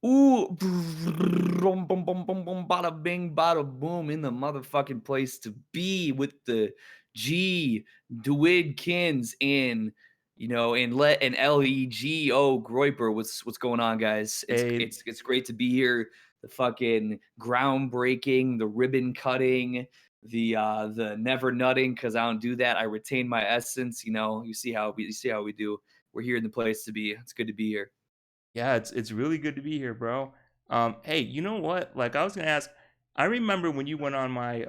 Ooh, boom, boom, boom, boom, boom, bada bing, bada boom, in the motherfucking place to be with the G, Dwidkins, and and Lego Groiper. What's going on, guys? It's Hey, it's it's great to be here. The fucking groundbreaking, the ribbon cutting, the never nutting because I don't do that. I retain my essence. You see how we do. We're here in the place to be. It's good to be here. yeah, it's really good to be here, bro. Hey, you know what? Like I was gonna ask, I remember when you went on my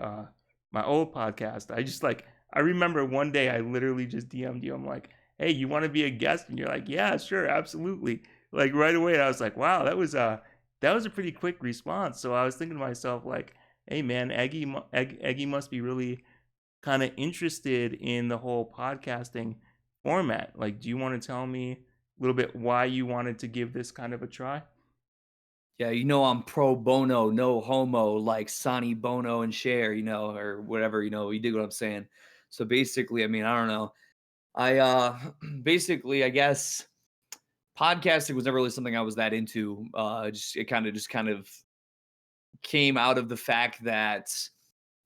old podcast. I remember one day I literally just DM'd you. I'm like, hey, you want to be a guest? And you're like, yeah, sure, absolutely. Like right away, I was like, wow, that was a pretty quick response. So I was thinking to myself, like, hey man, Eggy must be really kind of interested in the whole podcasting format. Like, do you want to tell me a little bit why you wanted to give this kind of a try? Yeah, I'm pro bono, no homo, like Sonny Bono and Cher, or whatever, you dig what I'm saying. So basically, I mean, I don't know. I basically, I guess podcasting was never really something I was that into. It kind of came out of the fact that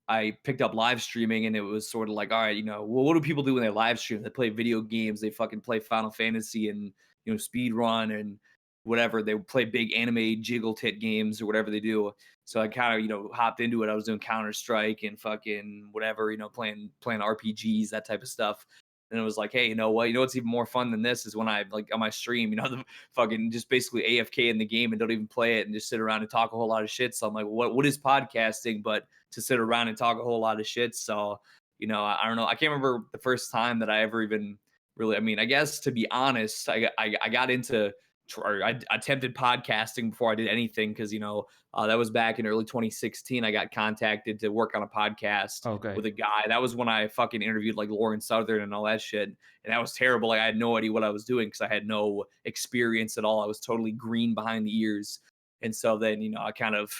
I picked up live streaming and it was sort of like, all right, well, what do people do when they live stream? They play video games, they fucking play Final Fantasy and, speed run and whatever. They play big anime jiggle tit games or whatever they do. So I kind of, hopped into it. I was doing Counter Strike and fucking whatever, playing RPGs, that type of stuff. And it was like, hey, you know what? You know what's even more fun than this is when I like on my stream, the fucking just basically AFK in the game and don't even play it and just sit around and talk a whole lot of shit. So I'm like, what is podcasting? But to sit around and talk a whole lot of shit. So, I don't know. I can't remember the first time that I ever even really. I mean, I guess to be honest, I got into or I attempted podcasting before I did anything because that was back in early 2016. I got contacted to work on a podcast Okay. with a guy. That was when I fucking interviewed like Lauren Southern and all that shit, and that was terrible. Like I had no idea what I was doing because I had no experience at all. I was totally green behind the ears, and so then I kind of,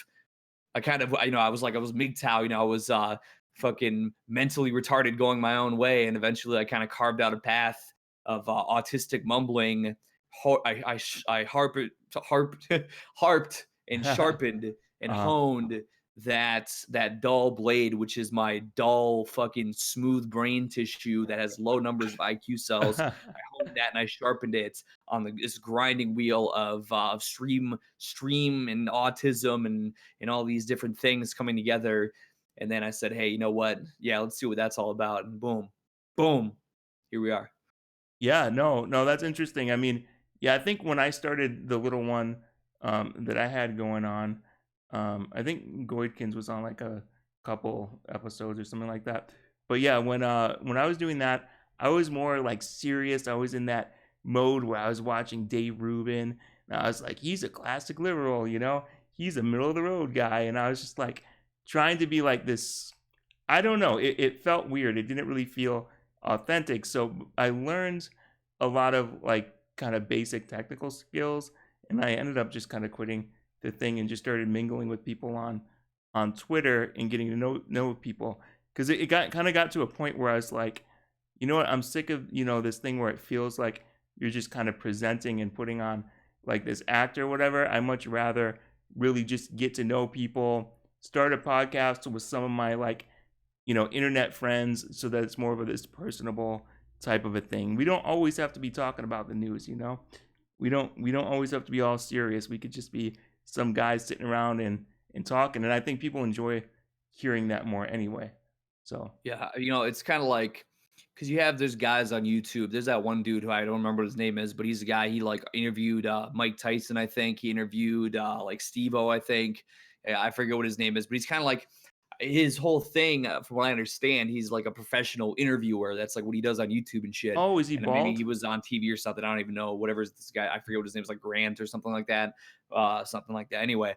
I was like, I was MGTOW, I was fucking mentally retarded going my own way. And eventually I kind of carved out a path of autistic mumbling. I harped, harped and sharpened and uh, honed that dull blade, which is my dull fucking smooth brain tissue that has low numbers of IQ cells. I honed that and I sharpened it on this grinding wheel of stream and autism and all these different things coming together. And then I said, hey, you know what? Yeah, let's see what that's all about. And boom, boom, here we are. yeah, no, that's interesting. I mean, yeah, I think when I started the little one that I had going on, I think Goidkins was on like a couple episodes or something like that. But yeah, when I was doing that, I was more like serious. I was in that mode where I was watching Dave Rubin, and I was like, he's a classic liberal, you know, he's a middle of the road guy, and I was just like trying to be like this. I don't know. It felt weird. It didn't really feel authentic. So I learned a lot of like kind of basic technical skills, and I ended up just kind of quitting the thing and just started mingling with people on Twitter and getting to know people because it got to a point where I was like, you know what, I'm sick of this thing where it feels like you're just kind of presenting and putting on like this act or whatever. I much rather really just get to know people, start a podcast with some of my like internet friends so that it's more of this personable type of a thing. We don't always have to be talking about the news, you know. We don't always have to be all serious. We could just be some guys sitting around and talking, and I think people enjoy hearing that more anyway. So, Yeah, it's kind of like because you have those guys on YouTube. There's that one dude who I don't remember what his name is, but he's a guy. He like interviewed Mike Tyson, I think. He interviewed like Steve-O, I think. I forget what his name is, but he's kind of like his whole thing. From what I understand, he's like a professional interviewer. That's like what he does on YouTube and shit. oh, is he And then maybe bald? he was on TV or something. I don't even know. Whatever this guy, I forget what his name is, like Grant or something like that. Something like that. Anyway,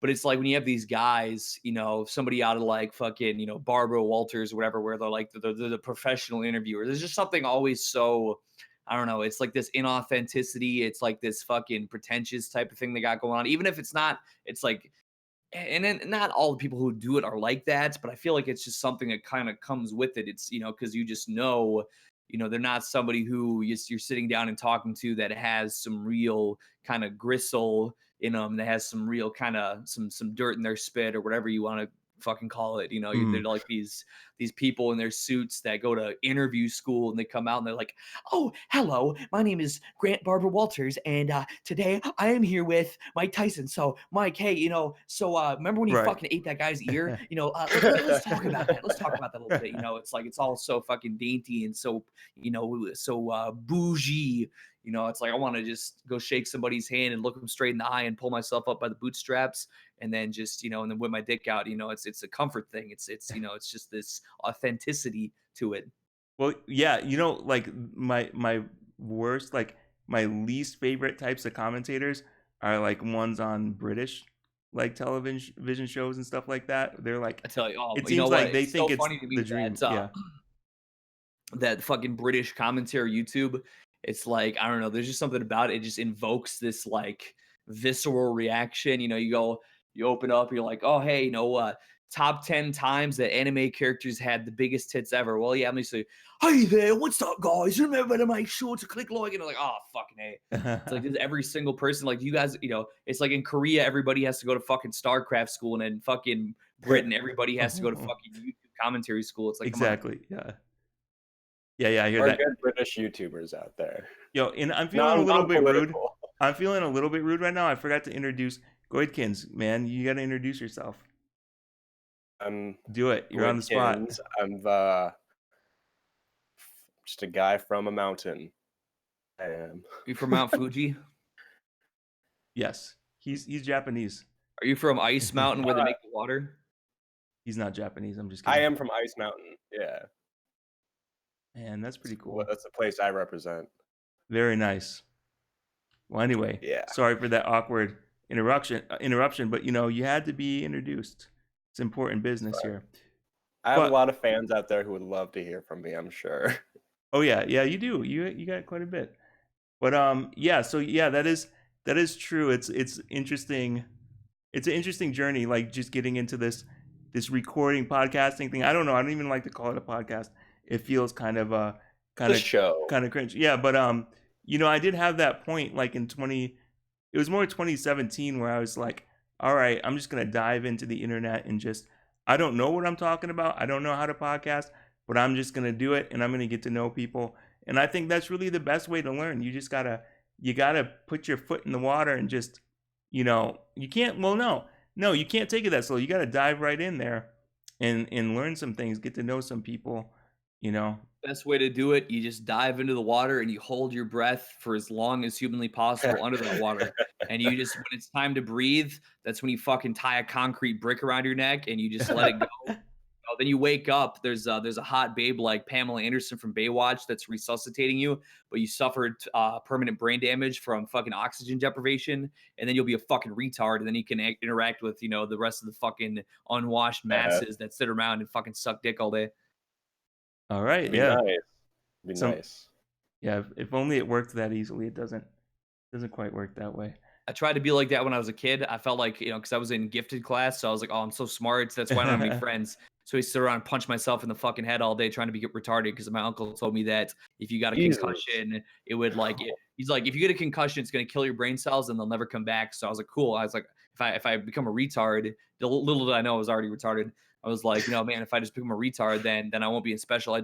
but it's like when you have these guys, somebody out of like fucking, Barbara Walters or whatever, where they're the professional interviewer. There's just something always so, I don't know. It's like this inauthenticity. It's like this fucking pretentious type of thing they got going on. Even if it's not, it's like, and then not all the people who do it are like that, but I feel like it's just something that kind of comes with it. It's, because you just know, they're not somebody who you're sitting down and talking to that has some real kind of gristle, in them that has some real kind of some dirt in their spit or whatever you want to fucking call it. You know, they're Mm, like these people in their suits that go to interview school and they come out and they're like, "Oh, hello, my name is Grant Barber Walters, and today I am here with Mike Tyson. So, Mike, hey, remember when he right. fucking ate that guy's ear? Let's talk about that. Let's talk about that a little bit. You know, it's like it's all so fucking dainty and so bougie. You know, it's like I want to just go shake somebody's hand and look them straight in the eye and pull myself up by the bootstraps and then just and then whip my dick out. You know, it's a comfort thing. It's just this authenticity to it. Well, yeah, you know, like my worst, like my least favorite types of commentators are like ones on British like television vision shows and stuff like that. They're like, I tell you, it you know seems what? like they It's so think it's funny to the me dream. that Yeah. that fucking British commentary YouTube, it's like, I don't know, there's just something about it. It just invokes this like visceral reaction. You know, you open up, you're like, oh, hey, top 10 times that anime characters had the biggest tits ever. Well, yeah, I'm gonna say, hey there, what's up, guys? Remember to make sure to click like, like, oh, fucking hey. It's like this every single person, like you guys, it's like in Korea, everybody has to go to fucking StarCraft school, and in fucking Britain, everybody has to go to fucking YouTube commentary school. It's like, come on. Exactly. Yeah. Yeah, yeah, I hear Are that. good British YouTubers out there. Yo, and I'm feeling a little bit rude. Non-political. I'm feeling a little bit rude right now. I forgot to introduce Goidkins, man. You got to introduce yourself. I'm Do it. You're on the spot. Woodkins. I'm just a guy from a mountain. I am. You from Mount Fuji? Yes. He's Japanese. Are you from Ice Mountain where they make the water? He's not Japanese. I'm just I kidding. am from Ice Mountain. Yeah, Man, that's pretty cool. that's the place I represent. Very nice. Well, anyway, Yeah, sorry for that awkward interruption, but you had to be introduced. It's important business here. I have a But lot of fans out there who would love to hear from me. I'm sure. oh yeah, yeah, you do. You got quite a bit. But yeah, so yeah, that is true. It's interesting. It's an interesting journey, like just getting into this recording podcasting thing. I don't know. I don't even like to call it a podcast. It feels kind of kind The of show. kind of cringe. Yeah, but I did have that point like in 20. It was more 2017 where I was like, all right, I'm just gonna dive into the internet and just I don't know what I'm talking about. I don't know how to podcast, but I'm just gonna do it and I'm gonna get to know people. And I think that's really the best way to learn. You gotta put your foot in the water and just you can't no, you can't take it that slow. You gotta dive right in there and learn some things, get to know some people, you know. Best way to do it, you just dive into the water and you hold your breath for as long as humanly possible under that water. And you just, when it's time to breathe, that's when you fucking tie a concrete brick around your neck and you just let it go. Then you wake up. There's a hot babe like Pamela Anderson from Baywatch that's resuscitating you, but you suffered permanent brain damage from fucking oxygen deprivation, and then you'll be a fucking retard, and then you can interact with the rest of the fucking unwashed masses that sit around and fucking suck dick all day. All right, Be yeah. nice. Be Some nice. Yeah, if only it worked that easily. It doesn't quite work that way. I tried to be like that when I was a kid. I felt like, because I was in gifted class. So I was like, oh, I'm so smart. So that's why I don't have any friends. So I used to sit around and punch myself in the fucking head all day trying to be retarded because my uncle told me that if you got a Jesus. concussion, it would he's like, if you get a concussion, it's going to kill your brain cells and they'll never come back. So I was like, cool. I was like, if I become a retard, little did I know I was already retarded. I was like, man, if I just become a retard, then I won't be in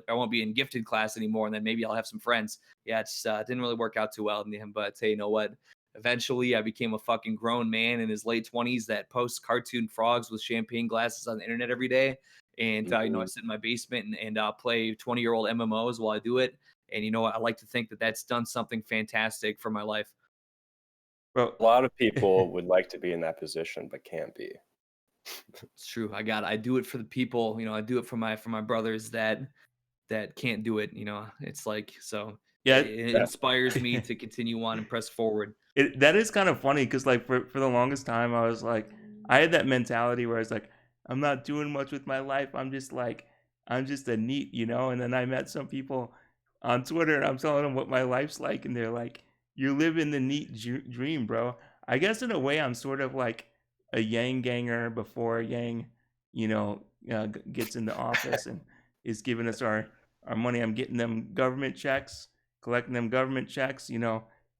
I won't be in gifted class anymore. And then maybe I'll have some friends. Yeah, it's didn't really work out too well in the end, but hey, you know what? Eventually, I became a fucking grown man in his late 20s that posts cartoon frogs with champagne glasses on the internet every day. And, I sit in my basement and play 20-year-old MMOs while I do it. And, I like to think that that's done something fantastic for my life. Bro, A lot of people would like to be in that position, but can't be. It's true. I do it for the people, I do it for my brothers that can't do it. It's like, so yeah, it inspires me to continue on and press forward. that is kind of funny because like for the longest time I was like I had that mentality where I was like I'm not doing much with my life. I'm just a neat, and then I met some people on Twitter and I'm telling them what my life's like and they're like, you're living the neat dream, bro. I guess in a way I'm sort of like a Yang ganger before Yang, gets into office and is giving us our money. I'm getting them government checks, collecting them government checks,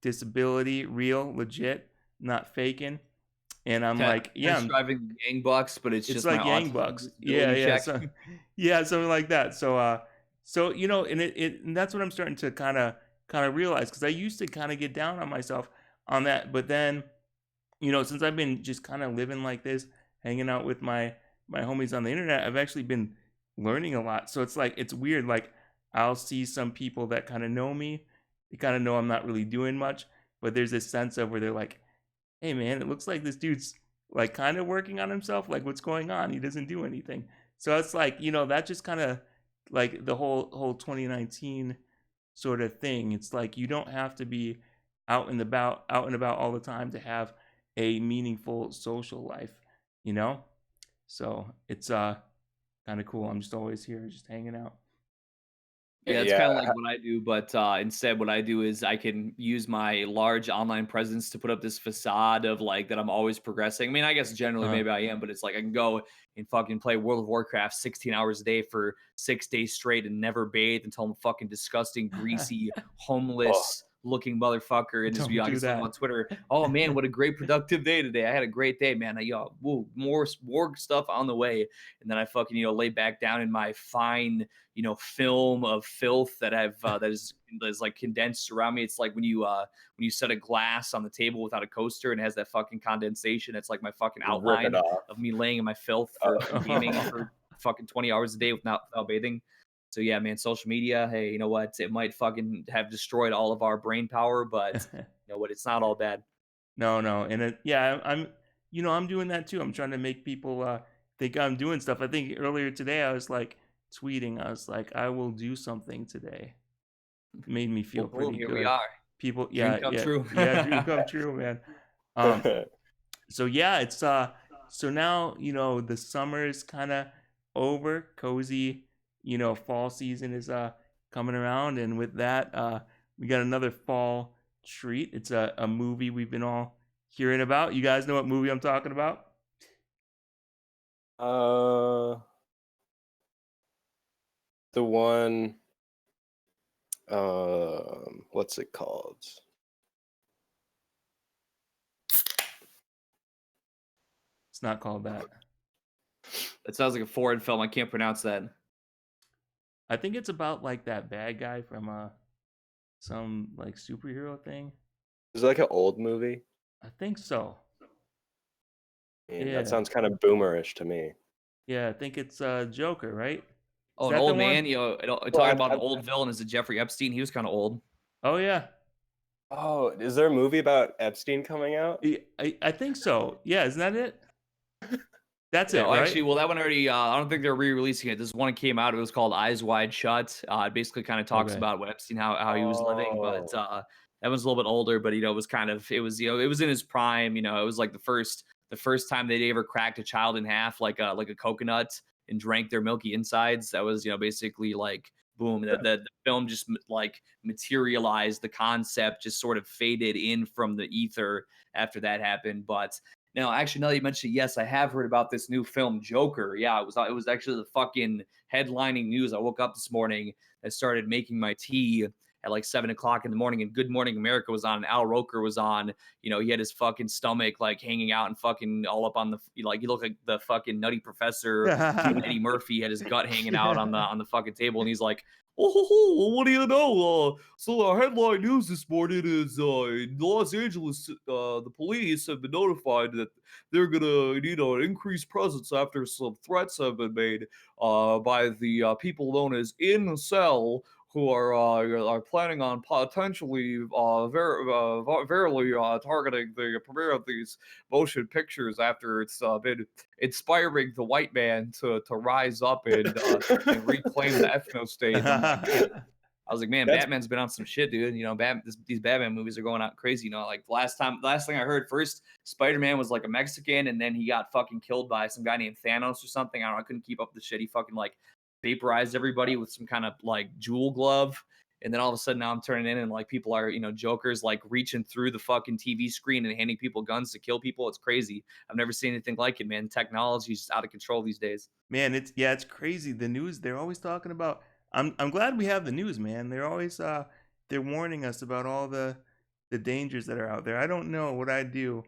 disability, real, legit, not faking. And I'm like, yeah, Test driving Yang Bucks, but it's it's just my like Yang autism Bucks. Yeah, disability yeah. check. So yeah, something like that. So and and that's what I'm starting to kind of realize, because I used to kind of get down on myself on that, but then since I've been just kind of living like this, hanging out with my homies on the internet, I've actually been learning a lot. So it's like it's weird. Like I'll see some people that kind of know me, they kind of know I'm not really doing much, but there's this sense of where they're like, "Hey, man, it looks like this dude's like kind of working on himself. Like, what's going on? He doesn't do anything." So it's like that just kind of like the whole 2019 sort of thing. It's like you don't have to be out and about all the time to have a meaningful social life, you know? So it's kind of cool. I'm just always here, just hanging out. Yeah, it's kinda Yeah. like what I do, but, instead what I do is I can use my large online presence to put up this facade of, like, that I'm always progressing. I mean, I guess generally Uh, maybe I am, but it's like I can go and fucking play World of Warcraft 16 hours a day for 6 days straight and never bathe until I'm a fucking disgusting, greasy, Oh, homeless looking motherfucker, and just be don't I do can tell that. on Twitter, "Oh, man, what a great productive day today. I had a great day, man. Yo, woo, more stuff on the way." And then I fucking, lay back down in my fine film of filth that that is like condensed around me. It's like when you set a glass on the table without a coaster and it has that fucking condensation. It's like my fucking rip it outline off. of me laying in my filth for gaming for fucking 20 hours a day without bathing. So yeah, man, social media. Hey, you know what? It might fucking have destroyed all of our brain power, but you know what? It's not all bad. No, no, and yeah, I'm doing that too. I'm trying to make people think I'm doing stuff. I think earlier today I was like tweeting. I was like, I will do something today. Made me Well, feel boom, pretty here we good. are. People, Dream yeah, come yeah, true. yeah, dream come true, man. Um, so yeah, it's so now the summer is kind of over, cozy, fall season is coming around, and with that we got another fall treat. It's a movie we've been all hearing about. You guys know what movie I'm talking about? uh, the one, what's it called? It's not called that. That sounds like a foreign film. I can't pronounce that. I think it's about like that bad guy from some like superhero thing. Is it like an old movie? I think so. Man, that Yeah. sounds kind of boomerish to me. Yeah, I think it's Joker, right? Is Oh, an that the old one? man, Well, talking about an old villain is it Jeffrey Epstein? He was kind of old. Oh yeah. oh, is there a movie about Epstein coming out? I think so. Yeah, isn't that it? That's Yeah, it, well, right? actually, well, that one already. I don't think they're re-releasing it. This one came out. It was called Eyes Wide Shut. It basically kind of talks Okay. about what Epstein, how he was living, but Oh, that was a little bit older. But it was kind of it was in his prime. It was like the first time they'd ever cracked a child in half, like a coconut, and drank their milky insides. That was basically like boom. The film just like materialized. The concept just sort of faded in from the ether after that happened, but. Now, actually, now that you mentioned it, yes, I have heard about this new film, Joker. Yeah, it was actually the fucking headlining news. I woke up this morning and started making my tea at like 7 o'clock in the morning, and Good Morning America was on, and Al Roker was on. He had his fucking stomach like hanging out and fucking all up on the like he looked like the fucking Nutty Professor. Him and Eddie Murphy had his gut hanging out on the Yeah. on the fucking table, and he's like, "Oh, ho, ho, well, what do you know? So our headline news this morning is in Los Angeles, the police have been notified that they're gonna need an increased presence after some threats have been made by the people known as incel, who are planning on potentially verily targeting the premiere of these motion pictures after it's been inspiring the white man to rise up and reclaim the ethno state." And I'm like, man. I was like, man, that's Batman's been on some shit, dude. These Batman movies are going out crazy. Like last thing I heard, first Spider-Man was like a Mexican, and then he got fucking killed by some guy named Thanos or something. I don't know. I couldn't keep up with the shit. He fucking like vaporized everybody with some kind of like jewel glove. And then all of a sudden now I'm turning in and like people are, Joker's like reaching through the fucking TV screen and handing people guns to kill people. It's crazy. I've never seen anything like it, man. Technology's just out of control these days. Man, it's crazy. The news, they're always talking about. I'm glad we have the news, man. They're always they're warning us about all the dangers that are out there. I don't know what I'd do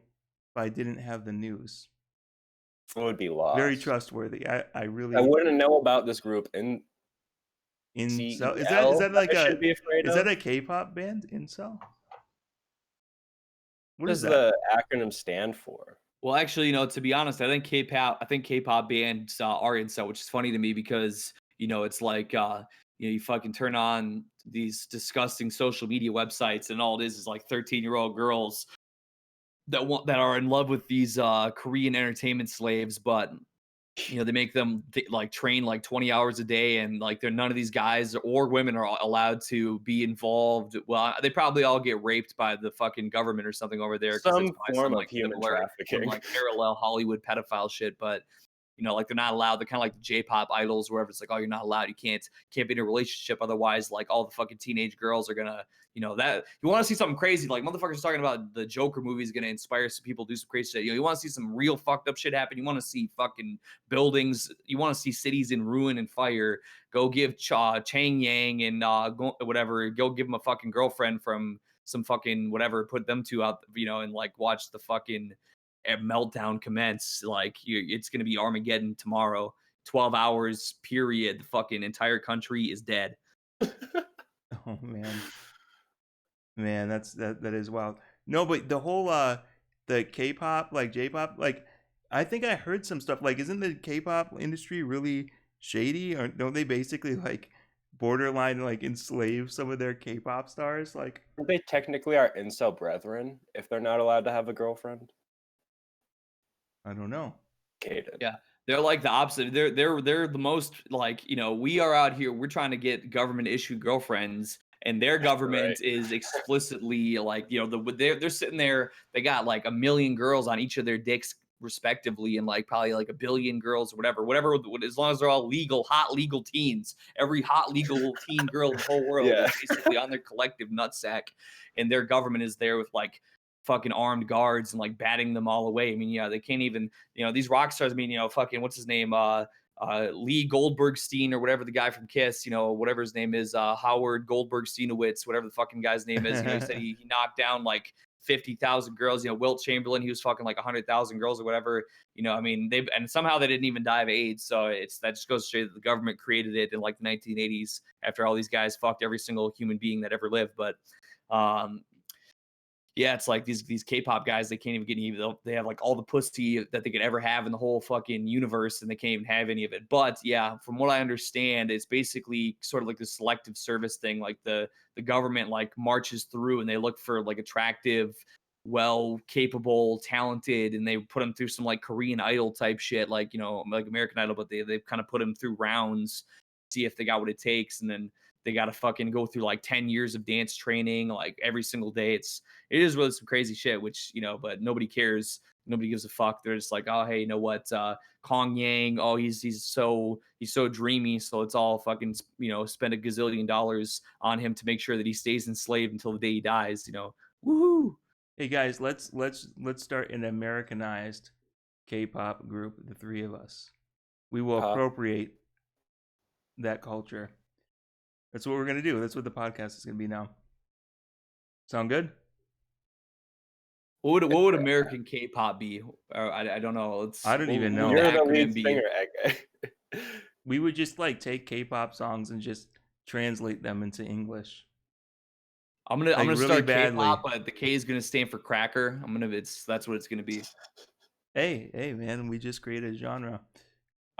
if I didn't have the news. I would be Very lost. trustworthy. I I really wouldn't know about this group in Incel. Is CEL that that like I should be afraid is that of. a K-pop band? Incel? What What is does that? the acronym stand for? Well, actually, to be honest, I think K-pop bands are incel, which is funny to me because it's like you fucking turn on these disgusting social media websites, and all it is like 13-year-old girls that are in love with these Korean entertainment slaves, but they make them like train like 20 hours a day, and like they're none of these guys or women are allowed to be involved. Well, they probably all get raped by the fucking government or something over there because it's Some probably form some of like human some trafficking. like parallel Hollywood pedophile shit. But like they're not allowed. They're kind of like the J-pop idols, wherever it's like, oh, you're not allowed. You can't be in a relationship. Otherwise, like all the fucking teenage girls are gonna, that you want to see something crazy. Like motherfuckers talking about the Joker movie is gonna inspire some people to do some crazy shit. You want to see some real fucked up shit happen. You want to see fucking buildings. You want to see cities in ruin and fire. Go give Chang Yang and whatever. Go give him a fucking girlfriend from some fucking whatever. Put them two out, and like watch the fucking meltdown commence. Like it's gonna be Armageddon tomorrow. 12 hours period. The fucking entire country is dead. Oh man, that is wild. No, but the whole the K-pop, like J-pop, like I think I heard some stuff. Like, isn't the K-pop industry really shady, or don't they basically like borderline like enslave some of their K-pop stars? Like, Aren't they technically our incel brethren if they're not allowed to have a girlfriend? I don't know. Caden. Yeah. They're like the opposite. They're the most like, we are out here, we're trying to get government issued girlfriends, and their Right. government is explicitly like, they're sitting there, they got like a million girls on each of their dicks respectively, and like probably like a billion girls or whatever, as long as they're all legal, hot legal teens. Every hot legal teen girl in the whole world Yeah. is basically on their collective nutsack, and their government is there with like fucking armed guards and like batting them all away. I mean, yeah, they can't even, these rock stars. I mean, fucking what's his name, Lee Goldbergstein or whatever, the guy from Kiss, whatever his name is, Howard Goldbergsteinowitz, whatever the fucking guy's name is. He said he knocked down like 50,000 girls. Wilt Chamberlain, he was fucking like 100,000 girls or whatever. I mean, and somehow they didn't even die of AIDS. So that just goes to show that the government created it in like the 1980s after all these guys fucked every single human being that ever lived. But yeah, it's like these K-pop guys, they can't even get any. They have like all the pussy that they could ever have in the whole fucking universe, and they can't even have any of it. But yeah, from what I understand, it's basically sort of like the selective service thing. Like the government like marches through and they look for like attractive, well capable, talented, and they put them through some like Korean Idol type shit, like like American Idol, but they've kind of put them through rounds, see if they got what it takes, and then they got to fucking go through like 10 years of dance training like every single day. It is really some crazy shit, which, but nobody cares. Nobody gives a fuck. They're just like, oh, hey, you know what? Kong Yang, oh, he's so dreamy. So let's all fucking, spend a gazillion dollars on him to make sure that he stays enslaved until the day he dies, woohoo. Hey guys, let's start an Americanized K-pop group, the three of us. We will appropriate that culture. That's what we're gonna do. That's what the podcast is gonna be now. Sound good? What would American K-pop be? I don't know. I don't even What would the know. You're the lead acronym be? singer, Eggy. We would just like take K-pop songs and just translate them into English. I'm Like, gonna really start badly. K-pop, but the K is gonna stand for cracker. That's what it's gonna be. Hey, man, we just created a genre.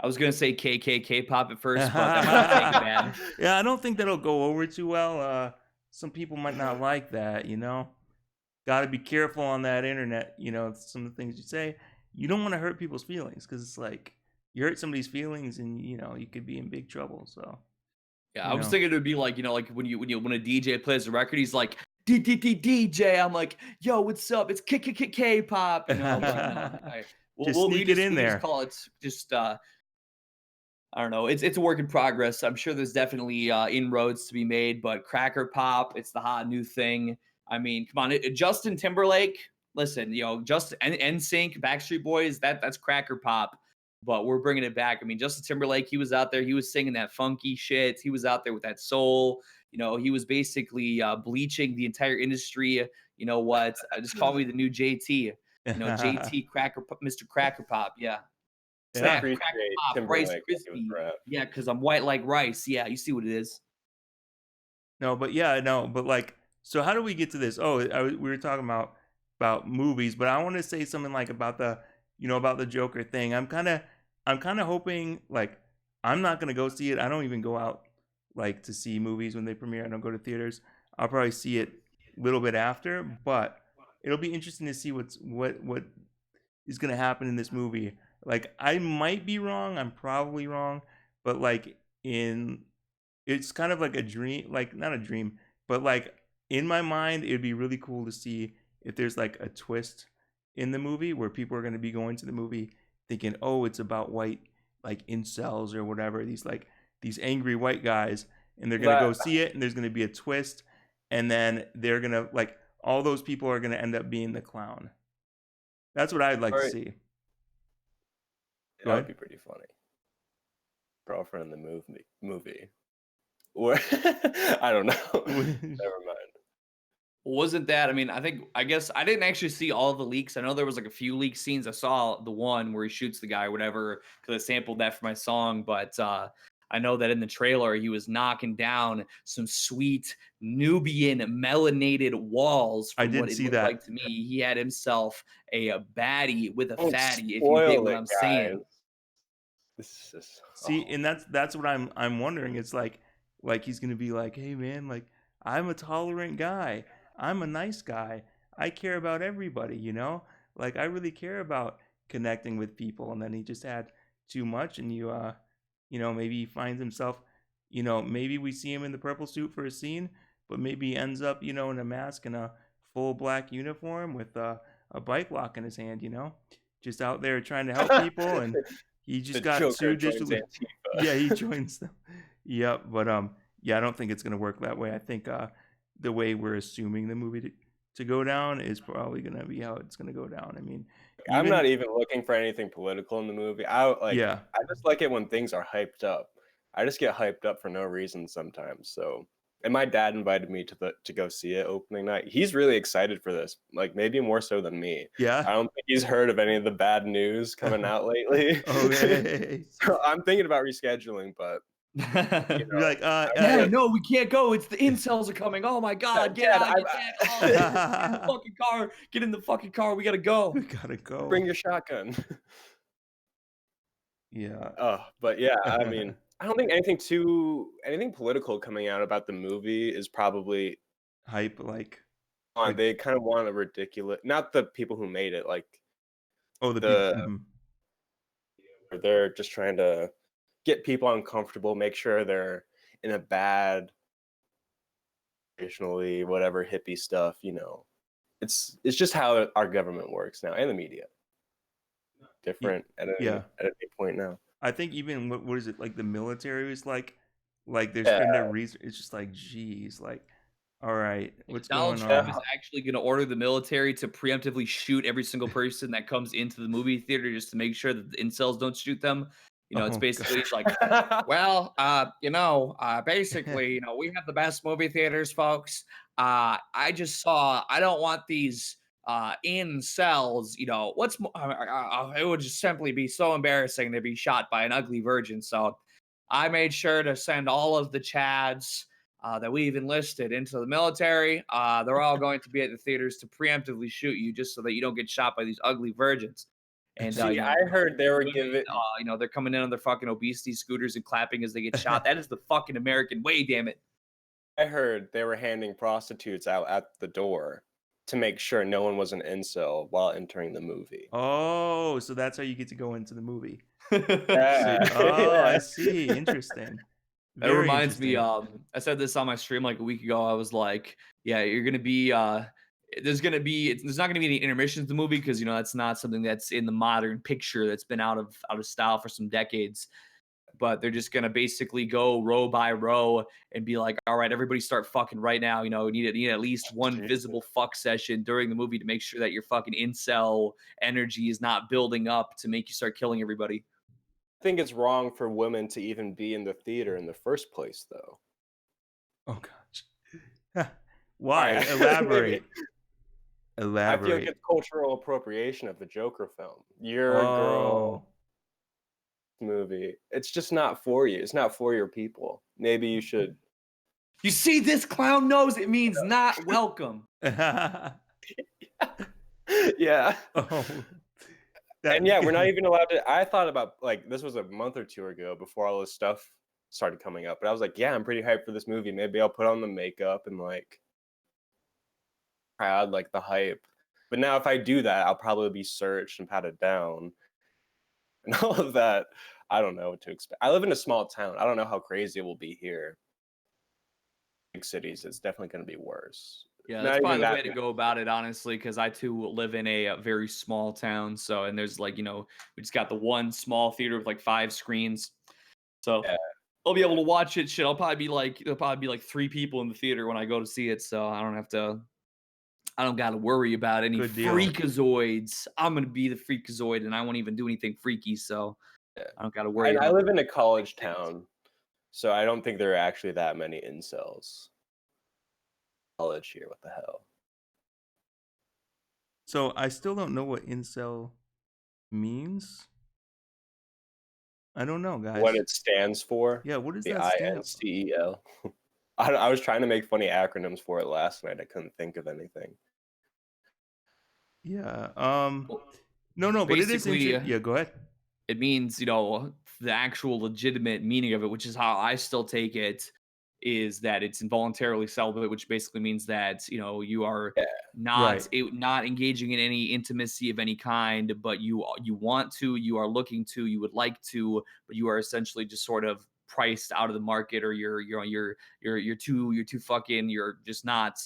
I was gonna say K-pop at first, but that might take it bad. Yeah, I don't think that'll go over too well. Some people might not like that, Got to be careful on that internet, some of the things you say. You don't want to hurt people's feelings, because it's like you hurt somebody's feelings and you could be in big trouble. So yeah, I was thinking it would be like, like when a DJ plays a record, he's like DJ. I'm like, yo, what's up? It's K-pop. I'm like, no, just sneak it in we just there. call it just I don't know. It's a work in progress. I'm sure there's definitely inroads to be made, but cracker pop, it's the hot new thing. I mean, come on, Justin Timberlake. Listen, just NSYNC, Backstreet Boys. That's cracker pop, but we're bringing it back. I mean, Justin Timberlake, he was out there. He was singing that funky shit. He was out there with that soul. He was basically bleaching the entire industry. You know what? Just call me the new JT. JT Mr. Cracker Pop, yeah. I Yeah. Snap, crackle appreciate pop, Rice Timberlake when he was Krispie. rap. Yeah, because 'cause I'm white like rice. Yeah, you see what it is. No, but yeah, no, but like, so how do we get to this? Oh, we were talking about movies, but I want to say something like about about the Joker thing. I'm kind of hoping like I'm not gonna go see it. I don't even go out like to see movies when they premiere. I don't go to theaters. I'll probably see it a little bit after, but it'll be interesting to see what is gonna happen in this movie. Like I might be wrong. I'm probably wrong, but like in it's kind of like a dream, like not a dream, but like in my mind it'd be really cool to see if there's like a twist in the movie where people are going to be going to the movie thinking, oh, it's about white like incels or whatever, these angry white guys, and they're going to go That see it and there's going to be a twist, and then they're going to like all those people are going to end up being the clown. That's what I'd like to Alright, see. Go that would ahead. be pretty funny. Girlfriend in the movie. Or I don't know. Never mind. Wasn't that I mean, I guess I didn't actually see all the leaks. I know there was, like, a few leak scenes. I saw the one where he shoots the guy or whatever, because I sampled that for my song, but, I know that in the trailer, he was knocking down some sweet Nubian melanated walls I from what did it see looked like that. to me. He had himself a baddie with a Don't fatty, if you dig spoil what it, I'm guys. saying. This is See, and that's what I'm wondering. It's like he's gonna be like, hey man, like I'm a tolerant guy. I'm a nice guy. I care about everybody, you know? Like I really care about connecting with people. And then he just had too much, and maybe he finds himself, maybe we see him in the purple suit for a scene, but maybe he ends up, in a mask and a full black uniform with a bike lock in his hand, just out there trying to help people, and he the just got Joker sued joins digitally. Antifa. Yeah, he joins them. Yep, but yeah, I don't think it's gonna work that way. I think the way we're assuming the movie to go down is probably gonna be how it's gonna go down. I mean, I'm even not even looking for anything political in the movie. yeah, I just like it when things are hyped up. I just get hyped up for no reason sometimes. So, and my dad invited me to go see it opening night. He's really excited for this, like maybe more so than me. yeah. I don't think he's heard of any of the bad news coming out lately. Okay. So I'm thinking about rescheduling, but you You're like, I uh, Dad, really, no, we can't go. It's the incels are coming. Oh my God, get Dad, out, get Dad. Oh, get in the I fucking car. Get in the fucking car. We gotta go. we gotta go. bring your shotgun. Yeah. But yeah, I mean, I don't think anything political coming out about the movie is probably Hype on. like They kind of want a ridiculous, not the people who made it, like oh the people. the they're just trying to get people uncomfortable, make sure they're in a bad, traditionally whatever hippie stuff. It's just how our government works now and the media. Different at Yeah. any point now. I think even what is it, like the military is like they're Yeah, starting to it's just like geez, like all right, what's Donald going Trump on? is actually going to order the military to preemptively shoot every single person that comes into the movie theater just to make sure that the incels don't shoot them. It's Oh basically he's like, yeah. well, basically, we have the best movie theaters, folks. I don't want these incels, it would just simply be so embarrassing to be shot by an ugly virgin. So I made sure to send all of the Chads that we've enlisted into the military. They're all going to be at the theaters to preemptively shoot you just so that you don't get shot by these ugly virgins. And, See, I heard they were giving. they're coming in on their fucking obesity scooters and clapping as they get shot. That is the fucking American way, damn it. I heard they were handing prostitutes out at the door to make sure no one was an incel while entering the movie. Oh, so that's how you get to go into the movie. So, Yeah, oh, I yeah. see. Interesting. That Very reminds me, interesting. I said this on my stream like a week ago. I was like, yeah, you're gonna be there's not gonna be any intermissions in the movie because that's not something that's in the modern picture that's been out of style for some decades. But they're just gonna basically go row by row and be like, all right, everybody start fucking right now. You need at least one Jesus. visible fuck session during the movie to make sure that your fucking incel energy is not building up to make you start killing everybody. I think it's wrong for women to even be in the theater in the first place, though. Oh gosh. Why? Alright, maybe Elaborate. I feel like Elaborate. it's cultural appropriation of the Joker film. You're a girl Oh. movie. It's just not for you. It's not for your people. Maybe you should. You see, this clown knows it means not welcome. Yeah. Oh. And yeah, we're not That even allowed to. I thought about like this was a month or two ago before all this stuff started coming up. But I was like, yeah, I'm pretty hyped for this movie. Maybe I'll put on the makeup and like crowd like the hype. But now if I do that, I'll probably be searched and patted down and all of that. I don't know what to expect. I live in a small town. I don't know how crazy it will be here. Big cities, it's definitely going to be worse. Yeah, that's Not even probably the that. way to go about it, honestly, because I too live in a very small town. So, and there's like, we just got the one small theater with like 5 screens. So Yeah, I'll be able to watch it. Shit, there'll probably be like 3 people in the theater when I go to see it. So I don't got to worry about any good deal. freakazoids. I'm going to be the freakazoid and I won't even do anything freaky. So yeah. I don't got to worry And I about live in a big college things. town, so I don't think there are actually that many incels. College here, what the hell? So I still don't know what incel means. I don't know, What guys. it stands for, Yeah, what does the that stand for? INCEL. I was trying to make funny acronyms for it last night. I couldn't think of anything. Yeah. Well, No, but it is basically, interesting. Yeah, go ahead. it means, the actual legitimate meaning of it, which is how I still take it, is that it's involuntarily celibate, which basically means that, you are Yeah, Right. not engaging in any intimacy of any kind, but you want to, you are looking to, you would like to, but you are essentially just sort of priced out of the market, or you're too fucking, you're just not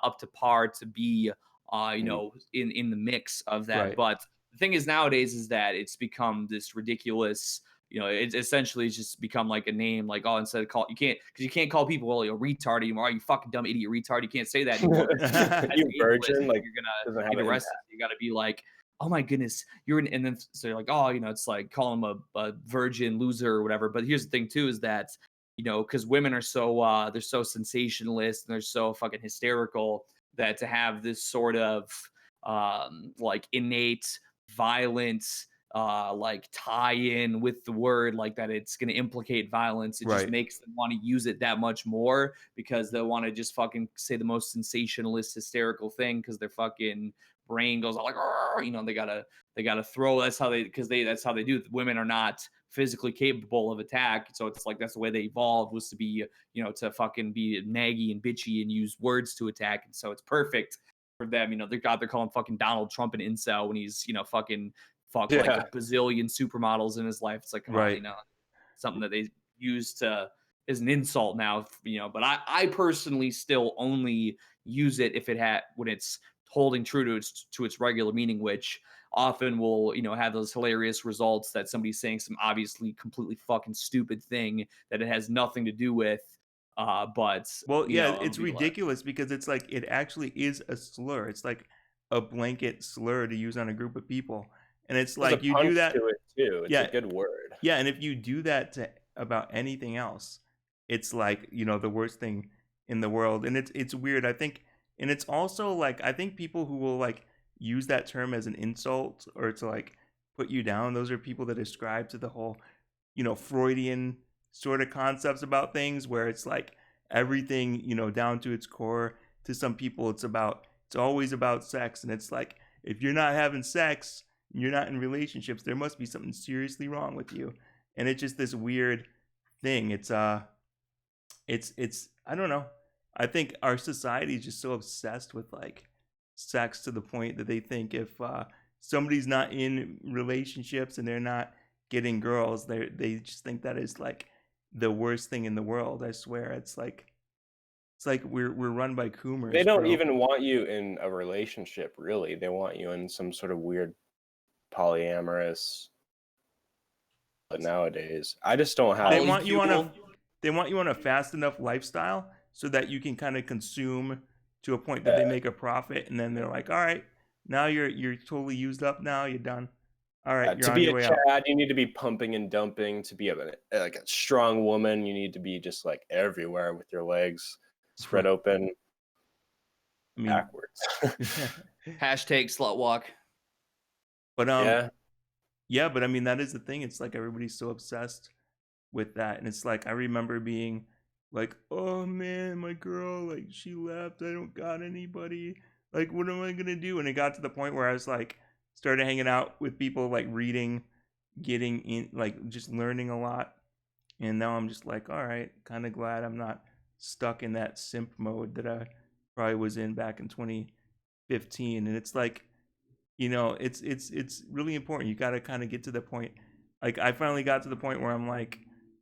up to par to be mhm, in the mix of that. Right. But the thing is nowadays is that it's become this ridiculous, it's essentially just become like a name, like, oh, instead of call, you can't, because you can't call people, well, you're a retard anymore. Oh, you fucking dumb idiot retard. You can't say that anymore, because as you ableist, virgin, like, you're gonna doesn't have get an arrested. impact. You gotta be like, oh my goodness, you're an, and then so you're like, oh, it's like call him a virgin loser or whatever. But here's the thing too, is that, because women are so they're so sensationalist and they're so fucking hysterical, that to have this sort of like innate violence like tie in with the word, like that it's going to implicate violence, it just Right. makes them want to use it that much more, because they want to just fucking say the most sensationalist hysterical thing, because their fucking brain goes all like, "Arr!" They gotta throw. That's how they, because that's how they do. Women are not physically capable of attack, so it's like that's the way they evolved, was to be, to fucking be naggy and bitchy and use words to attack. And so it's perfect for them. They're calling fucking Donald Trump an incel when he's, fucking fucked like a Yeah, bazillion supermodels in his life. It's like, come on, Right. something that they use to is an insult now, but I personally still only use it if it had when it's holding true to its regular meaning, which often will, have those hilarious results that somebody's saying some obviously completely fucking stupid thing that it has nothing to do with, but Well, yeah, it'll it's be hilarious. ridiculous because it's like it actually is a slur. It's like a blanket slur to use on a group of people. And it's there's a like you do punch that. to it too. It's a Yeah. good word. Yeah, and if you do that to about anything else, it's like, the worst thing in the world. And it's weird. I think, and it's also like I think people who will like use that term as an insult or to like put you down, those are people that ascribe to the whole, Freudian sort of concepts about things where it's like everything, down to its core. To some people it's always about sex, and it's like if you're not having sex, you're not in relationships, there must be something seriously wrong with you. And it's just this weird thing. It's I don't know. I think our society is just so obsessed with like sex to the point that they think if somebody's not in relationships and they're not getting girls, they just think that is like the worst thing in the world. I swear, it's like we're run by They coomers, don't bro. even want you in a relationship, really. They want you in some sort of weird polyamorous. But nowadays, I just don't They have. Poly want you on a fuel. they want you on a fast enough lifestyle so that you can kind of consume to a point that they Uh, make a profit, and then they're like, all right, now you're totally used up. Now you're done. All right, you're to on be your a way out. Chad, you need to be pumping and dumping. To be like a strong woman, you need to be just like everywhere with your legs spread Right. open. I mean, backwards. Hashtag slut walk. but Yeah. yeah, but I mean that is the thing. It's like everybody's so obsessed with that, and it's like I remember being like, "Oh man, my girl, like she left. I don't got anybody. Like, what am I gonna do?" And it got to the point where I was like, started hanging out with people, like reading, getting in, like just learning a lot. And now I'm just like, all right, kind of glad I'm not stuck in that simp mode that I probably was in back in 2015. And it's like, it's really important. You got to kind of get to the point. Like I finally got to the point where I'm like,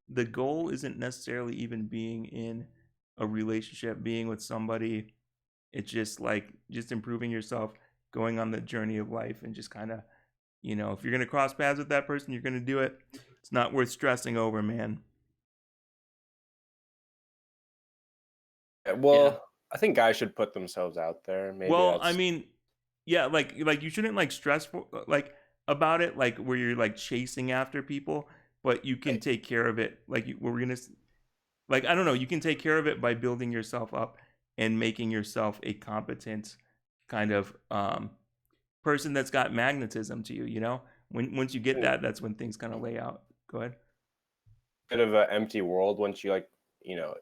the goal isn't necessarily even being in a relationship, being with somebody. It's just like just improving yourself, going on the journey of life, and just kind of, if you're gonna cross paths with that person, you're gonna do it. It's not worth stressing over, man. Yeah. Well, I think guys should put themselves out there. Maybe Well, I that's mean, yeah, like you shouldn't like stress like about it, like where you're like chasing after people, but you can right. take care of it. Like we're gonna like I don't know, you can take care of it by building yourself up and making yourself a competent kind of person that's got magnetism to you. You know, when once you get And that, that's when things kind of lay out. Go ahead. bit of an empty world once you like,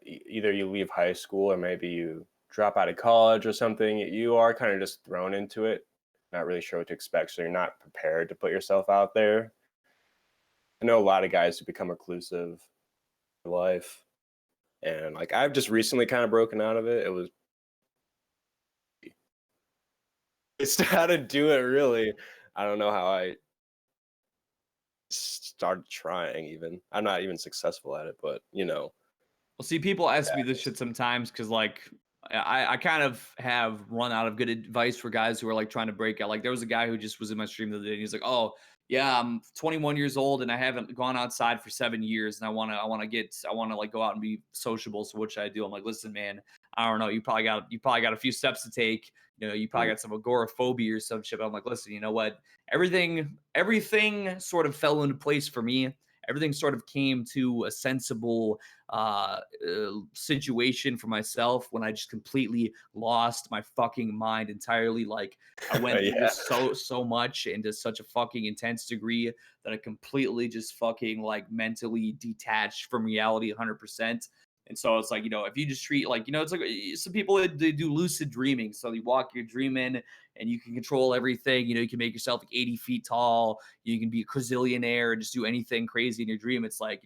either you leave high school or maybe you drop out of college or something. You are kind of just thrown into it, not really sure what to expect, so you're not prepared to put yourself out there. I know a lot of guys who become reclusive in life, and like I've just recently kind of broken out of it. It was it's how to do it really. I don't know how I started trying even. I'm not even successful at it, but Well, see, people ask yeah, me this shit sometimes because, like, I kind of have run out of good advice for guys who are like trying to break out. Like, there was a guy who just was in my stream the other day, and he's like, "Oh, yeah, I'm 21 years old and I haven't gone outside for 7 years, and I want to like go out and be sociable. So what should I do?" I'm like, "Listen, man, I don't know. You probably got a few steps to take. You probably mm, got some agoraphobia or some shit." But I'm like, "Listen, you know what? Everything sort of fell into place for me. Everything sort of came to a sensible situation for myself when I just completely lost my fucking mind entirely. Like I went through yeah, just so much and to such a fucking intense degree that I completely just fucking like mentally detached from reality 100%. And so it's like, if you just treat like, it's like some people they do lucid dreaming. So you walk your dream in and you can control everything. You can make yourself like 80 feet tall. You can be a gazillionaire and just do anything crazy in your dream. It's like,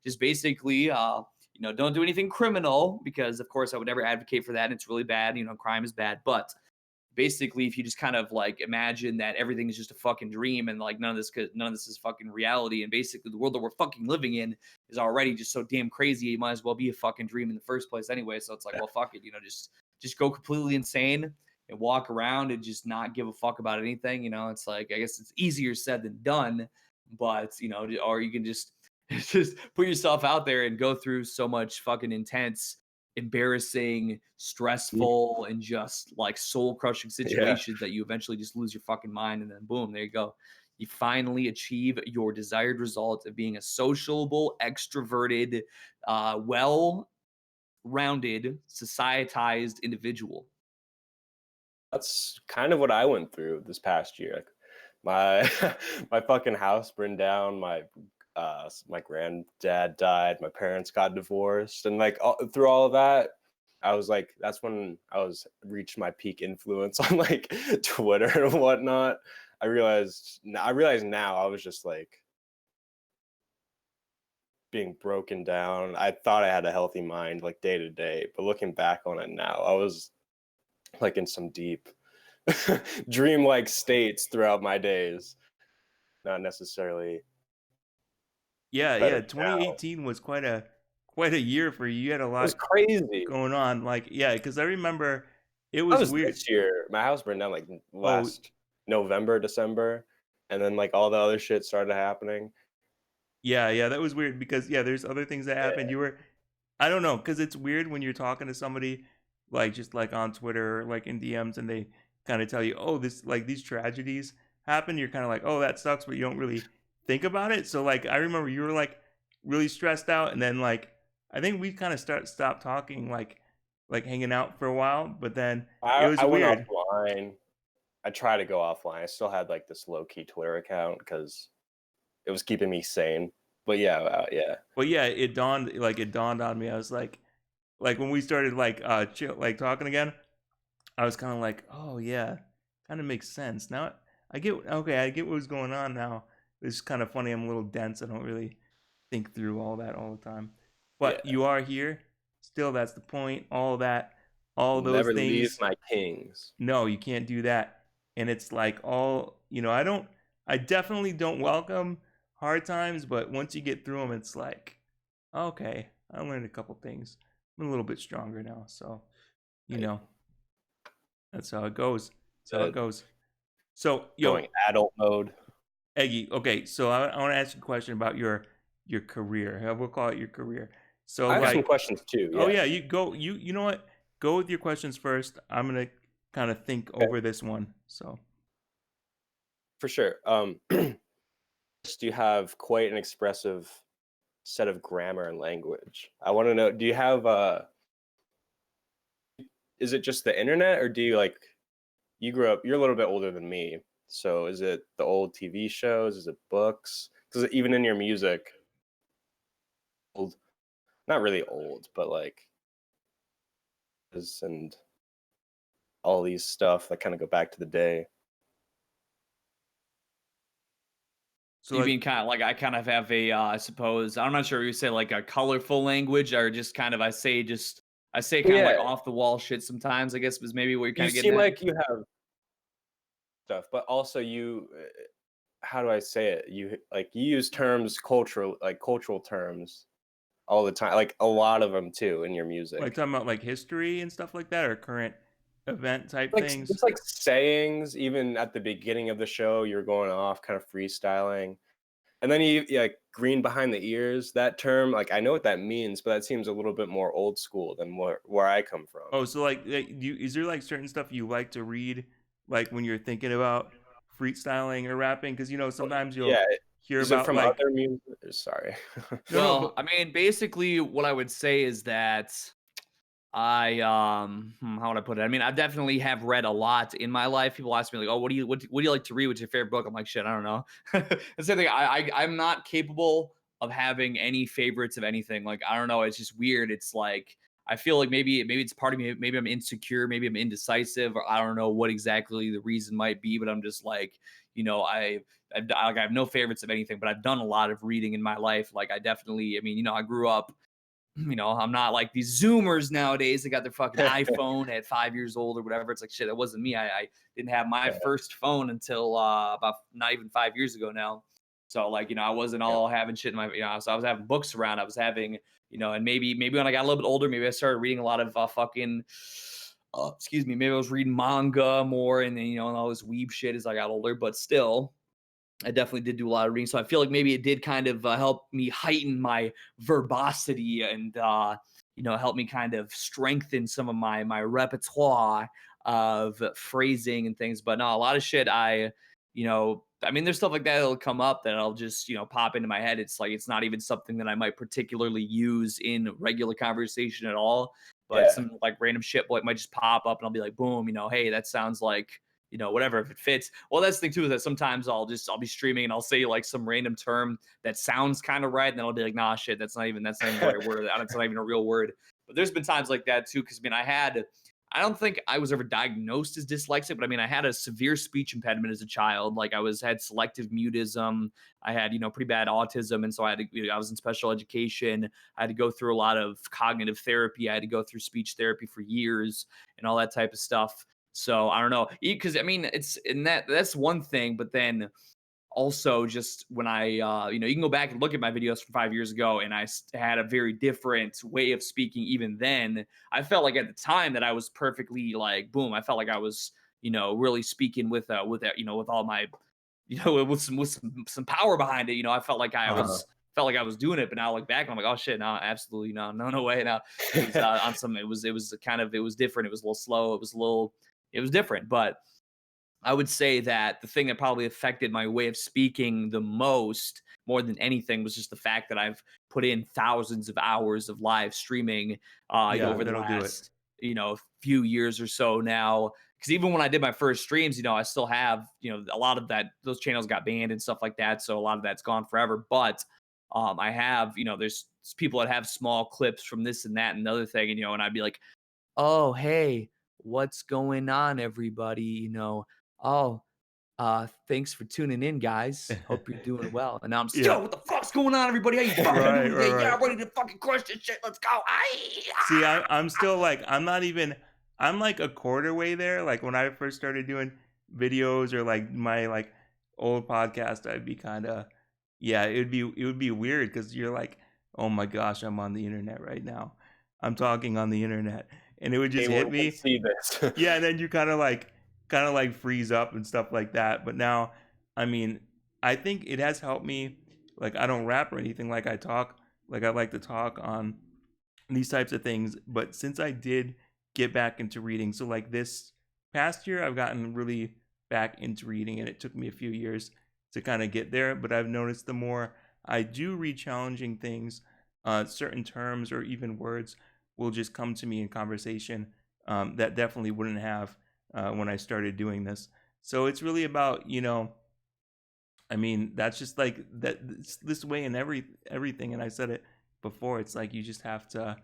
just basically don't do anything criminal because of course I would never advocate for that. And it's really bad. Crime is bad. But basically, if you just kind of like imagine that everything is just a fucking dream and like none of this is fucking reality, and basically the world that we're fucking living in is already just so damn crazy, you might as well be a fucking dream in the first place anyway. So it's like, well, fuck it, just go completely insane and walk around and just not give a fuck about anything. It's like I guess it's easier said than done, but or you can just just put yourself out there and go through so much fucking intense, embarrassing, stressful, and just like soul crushing yeah. situations that you eventually just lose your fucking mind. And then boom, there you go. You finally achieve your desired result of being a sociable, extroverted, well rounded, societized individual. That's kind of what I went through this past year. Like my my fucking house burned down. My granddad died. My parents got divorced, and like through all of that, I was like, that's when I was reached my peak influence on like Twitter and whatnot. I realized now I was just like being broken down. I thought I had a healthy mind like day to day, but looking back on it now, I was like in some deep dreamlike states throughout my days. Not necessarily Yeah, better yeah. now. 2018 was quite a year for you. You had a It was lot crazy. going on. Like, yeah, because I remember it That was was weird. this year. My house burned down like Oh, last November, December, and then like all the other shit started happening. yeah, yeah, that was weird because yeah, there's other things that Yeah, happened. I don't know, because it's weird when you're talking to somebody like just like on Twitter, or, like in DMs, and they kind of tell you, oh, this like these tragedies happen. You're kind of like, oh, that sucks, but you don't really think about it. So like, I remember you were like really stressed out, and then like I think we kind of stopped talking like hanging out for a while, but then it I was I went weird. offline. I try to go offline. I still had like this low key Twitter account because it was keeping me sane. But yeah, yeah, But yeah, it dawned on me. I was like when we started like chill, like talking again, I was kind of like, oh yeah, kind of makes sense. Now I get what's going on now. It's kind of funny. I'm a little dense. I don't really think through all that all the time. But yeah. you are here. Still, that's the point. All that, all those Never leave things. my kings. No, you can't do that. And it's like I definitely don't welcome hard times, but once you get through them, it's like, okay, I learned a couple things. I'm a little bit stronger now. So, you Right. know, that's how it goes. That's how it Good. goes. So, Going yo, adult mode. Eggy, okay, so I want to ask you a question about your career. We'll call it your career. So I have some like, questions too. oh Yeah, yeah, you go you know what? Go with your questions first. I'm gonna kind of think okay, over this one. So for sure. You have quite an expressive set of grammar and language. I want to know, do you have is it just the internet, or do you like, you grew up, you're a little bit older than me. So is it the old TV shows? Is it books? Because even in your music, old, not really old, but like, and all these stuff that kind of go back to the day. so You like mean kind of like I kind of have a, I suppose I'm not sure you say like a colorful language or just kind of I say kind of Yeah, like off the wall shit sometimes. I guess was maybe what you're kind you of getting seem at. like you have stuff, but also you, how do I say it? You like, you use terms, cultural, like cultural terms all the time, like a lot of them too in your like music. talking about like history and stuff like that or current event type Like things. just like sayings, even at the beginning of the show, you're going off kind of freestyling. And then you like green behind the ears, that term, like I know what that means, but that seems a little bit more old school than where I come from. Oh, so is there like certain stuff you like to read like when you're thinking about freestyling or rapping? Because But sometimes you'll yeah, hear is it about from like other music? Sorry. no, Well, but I mean, basically, what I would say is that how would I put it? I mean, I definitely have read a lot in my life. People ask me like, "Oh, what do you like to read? What's your favorite book?" I'm like, "Shit, I don't know." The same thing. I'm not capable of having any favorites of anything. Like, I don't know. It's just weird. It's like I feel like maybe it's part of me. Maybe I'm insecure. Maybe I'm indecisive, or I don't know what exactly the reason might be. But I'm just like, you know, I have no favorites of anything. But I've done a lot of reading in my life. Like, I definitely. I mean, I grew up, I'm not like these Zoomers nowadays. They got their fucking iPhone at 5 years old or whatever. It's like shit. That wasn't me. I didn't have my Yeah, first phone until about not even 5 years ago now. So like, I wasn't yeah, all having shit in my, so I was having books around. I was having, and maybe when I got a little bit older, maybe I started reading a lot of fucking. Excuse me. Maybe I was reading manga more, and then and all this weeb shit as I got older. But still, I definitely did do a lot of reading, so I feel like maybe it did kind of help me heighten my verbosity and help me kind of strengthen some of my repertoire of phrasing and things. But no, a lot of shit I mean, there's stuff like that that'll come up that I'll just pop into my head. It's like it's not even something that I might particularly use in regular conversation at all. But yeah, some like random shit like might just pop up, and I'll be like, boom, hey, that sounds like whatever, if it fits. Well, that's the thing too, is that sometimes I'll be streaming and I'll say like some random term that sounds kind of right, and then I'll be like, nah, shit, that's not even the right word. That's not even a real word. But there's been times like that too, because I don't think I was ever diagnosed as dyslexic, but I mean, I had a severe speech impediment as a child. Like had selective mutism. I had, pretty bad autism. And so I was in special education. I had to go through a lot of cognitive therapy. I had to go through speech therapy for years and all that type of stuff. So I don't know, because I mean, it's in that's one thing, but then also just when you can go back and look at my videos from 5 years ago, and I had a very different way of speaking even then. I felt like at the time that I was perfectly like, boom, I felt like I was, really speaking with all my, with some power behind it. I felt like I uh-huh. was felt like I was doing it, but now I look back and I'm like, oh shit, no, absolutely no, no, no way. Now it was on some, it was kind of, it was different. It was a little slow. It was different, but I would say that the thing that probably affected my way of speaking the most, more than anything, was just the fact that I've put in thousands of hours of live streaming, Yeah, over the that'll do it. last, few years or so now. Because even when I did my first streams, I still have, a lot of that, those channels got banned and stuff like that. So a lot of that's gone forever. But I have, there's people that have small clips from this and that and the other thing, and I'd be like, oh, hey, what's going on, everybody? Oh, thanks for tuning in, guys. Hope you're doing well. And now I'm just, Yeah. yo, what the fuck's going on, everybody? How you fucking Right, doing right, today? Yeah, right. I'm ready to fucking crush this shit. Let's go. See, I'm still like, I'm like a quarter way there. Like when I first started doing videos or like my like old podcast, I'd be kind of, yeah, it would be weird because you're like, oh my gosh, I'm on the internet right now. I'm talking on the internet, and it would just hit Anyone can me. see this. Yeah, and then you kind of like freeze up and stuff like that. But now, I mean, I think it has helped me. Like I don't rap or anything. Like I talk, like I like to talk on these types of things. But since I did get back into reading, so like this past year, I've gotten really back into reading, and it took me a few years to kind of get there. But I've noticed the more I do read challenging things, certain terms or even words will just come to me in conversation that definitely wouldn't have when I started doing this. So it's really about, I mean, that's just like that this way in everything. And I said it before. It's like you just have to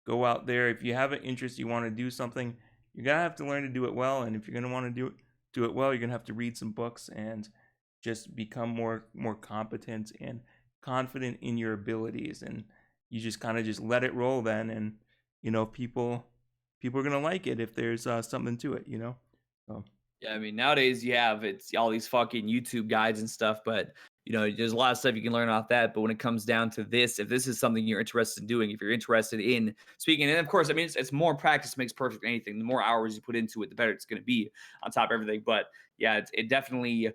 go out there. If you have an interest, you want to do something, you're gonna have to learn to do it well. And if you're gonna want to do it well, you're gonna have to read some books and just become more competent and confident in your abilities. And you just kind of just let it roll then. And people are gonna like it if there's something to it. So Yeah, I mean, nowadays it's all these fucking YouTube guides and stuff, but there's a lot of stuff you can learn off that. But when it comes down to this, if this is something you're interested in doing, if you're interested in speaking, and of course, I mean, it's more practice makes perfect anything. The more hours you put into it, the better it's going to be on top of everything. But yeah, it definitely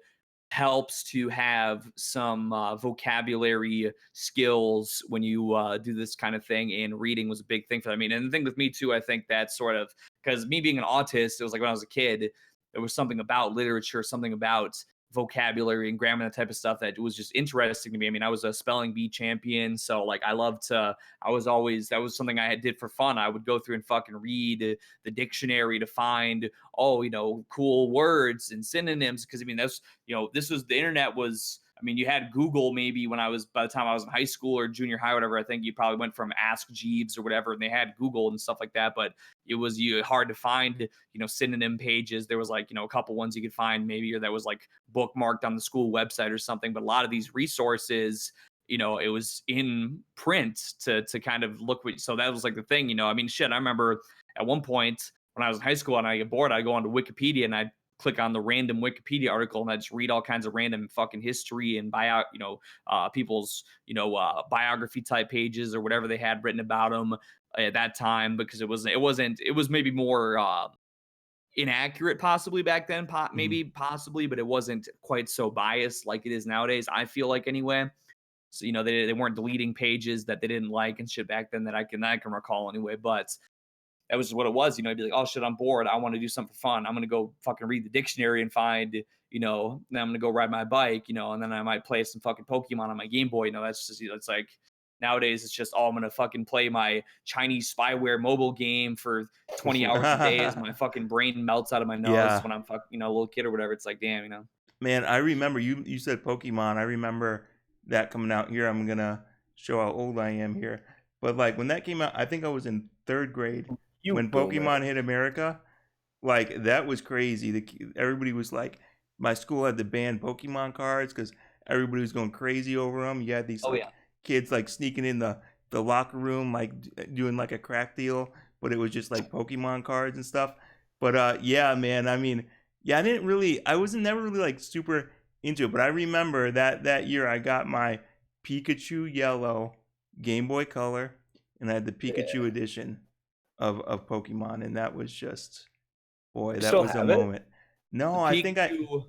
helps to have some vocabulary skills when you do this kind of thing. And reading was a big thing for that. I mean, and the thing with me too, I think that's sort of because me being an autist, it was like when I was a kid, there was something about literature, something about vocabulary and grammar, that type of stuff that was just interesting to me. I mean, I was a spelling bee champion, so like I loved to. I was always that was something I did for fun. I would go through and fucking read the dictionary to find cool words and synonyms because I mean that's this was the internet was. I mean, you had Google maybe by the time I was in high school or junior high, or whatever. I think you probably went from Ask Jeeves or whatever, and they had Google and stuff like that. But it was hard to find synonym pages. There was like a couple ones you could find maybe, or that was like bookmarked on the school website or something. But a lot of these resources, it was in print to kind of look what. So that was like the thing. I mean, shit. I remember at one point when I was in high school and I get bored, I go onto Wikipedia and I click on the random Wikipedia article and I just read all kinds of random fucking history and people's biography type pages or whatever they had written about them at that time, because it was maybe more inaccurate possibly back then, mhm. maybe possibly, but it wasn't quite so biased like it is nowadays, I feel like, anyway. So they weren't deleting pages that they didn't like and shit back then, that I can recall anyway. But that was just what it was. I'd be like, oh shit, I'm bored. I want to do something fun. I'm gonna go fucking read the dictionary and find, then I'm gonna go ride my bike, and then I might play some fucking Pokemon on my Game Boy. That's just, it's like nowadays it's just, oh, I'm gonna fucking play my Chinese spyware mobile game for 20 hours a day as my fucking brain melts out of my nose Yeah, when I'm fucking, a little kid or whatever. It's like, damn. man, I remember you said Pokemon. I remember that coming out here. I'm gonna show how old I am here. But like when that came out, I think I was in third grade You when boomer. Pokemon hit America. Like that was crazy. Everybody was like, my school had to ban Pokemon cards because everybody was going crazy over them. You had these Oh like yeah. kids like sneaking in the locker room, like doing like a crack deal, but it was just like Pokemon cards and stuff. But yeah, man. I mean, yeah, I wasn't never really like super into it, but I remember that year I got my Pikachu Yellow Game Boy Color, and I had the Yeah. Pikachu edition of Pokemon, and that was just, boy, You that still was a have it? moment. No, The I think Pikachu.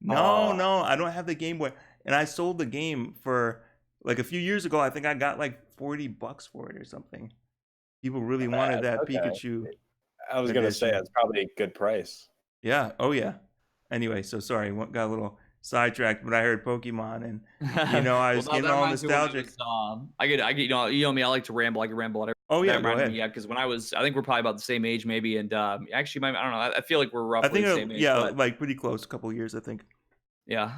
Oh, no, I don't have the Game Boy. And I sold the game for like a few years ago. I think I got like $40 for it or something. People really not wanted bad. that Okay. Pikachu I was gonna say edition. it's probably a good price. Yeah. Oh yeah. Anyway, so sorry, got a little sidetracked, but I heard Pokemon, and I Well, was no, getting that all reminds me when I nostalgic. was, I get, me, I like to ramble. I can ramble on Oh that yeah, go reminded me, ahead. yeah, because when I think we're probably about the same age, maybe, and actually, I don't know. I feel like we're I roughly think the same age, yeah, but like pretty close, a couple years, I think. yeah.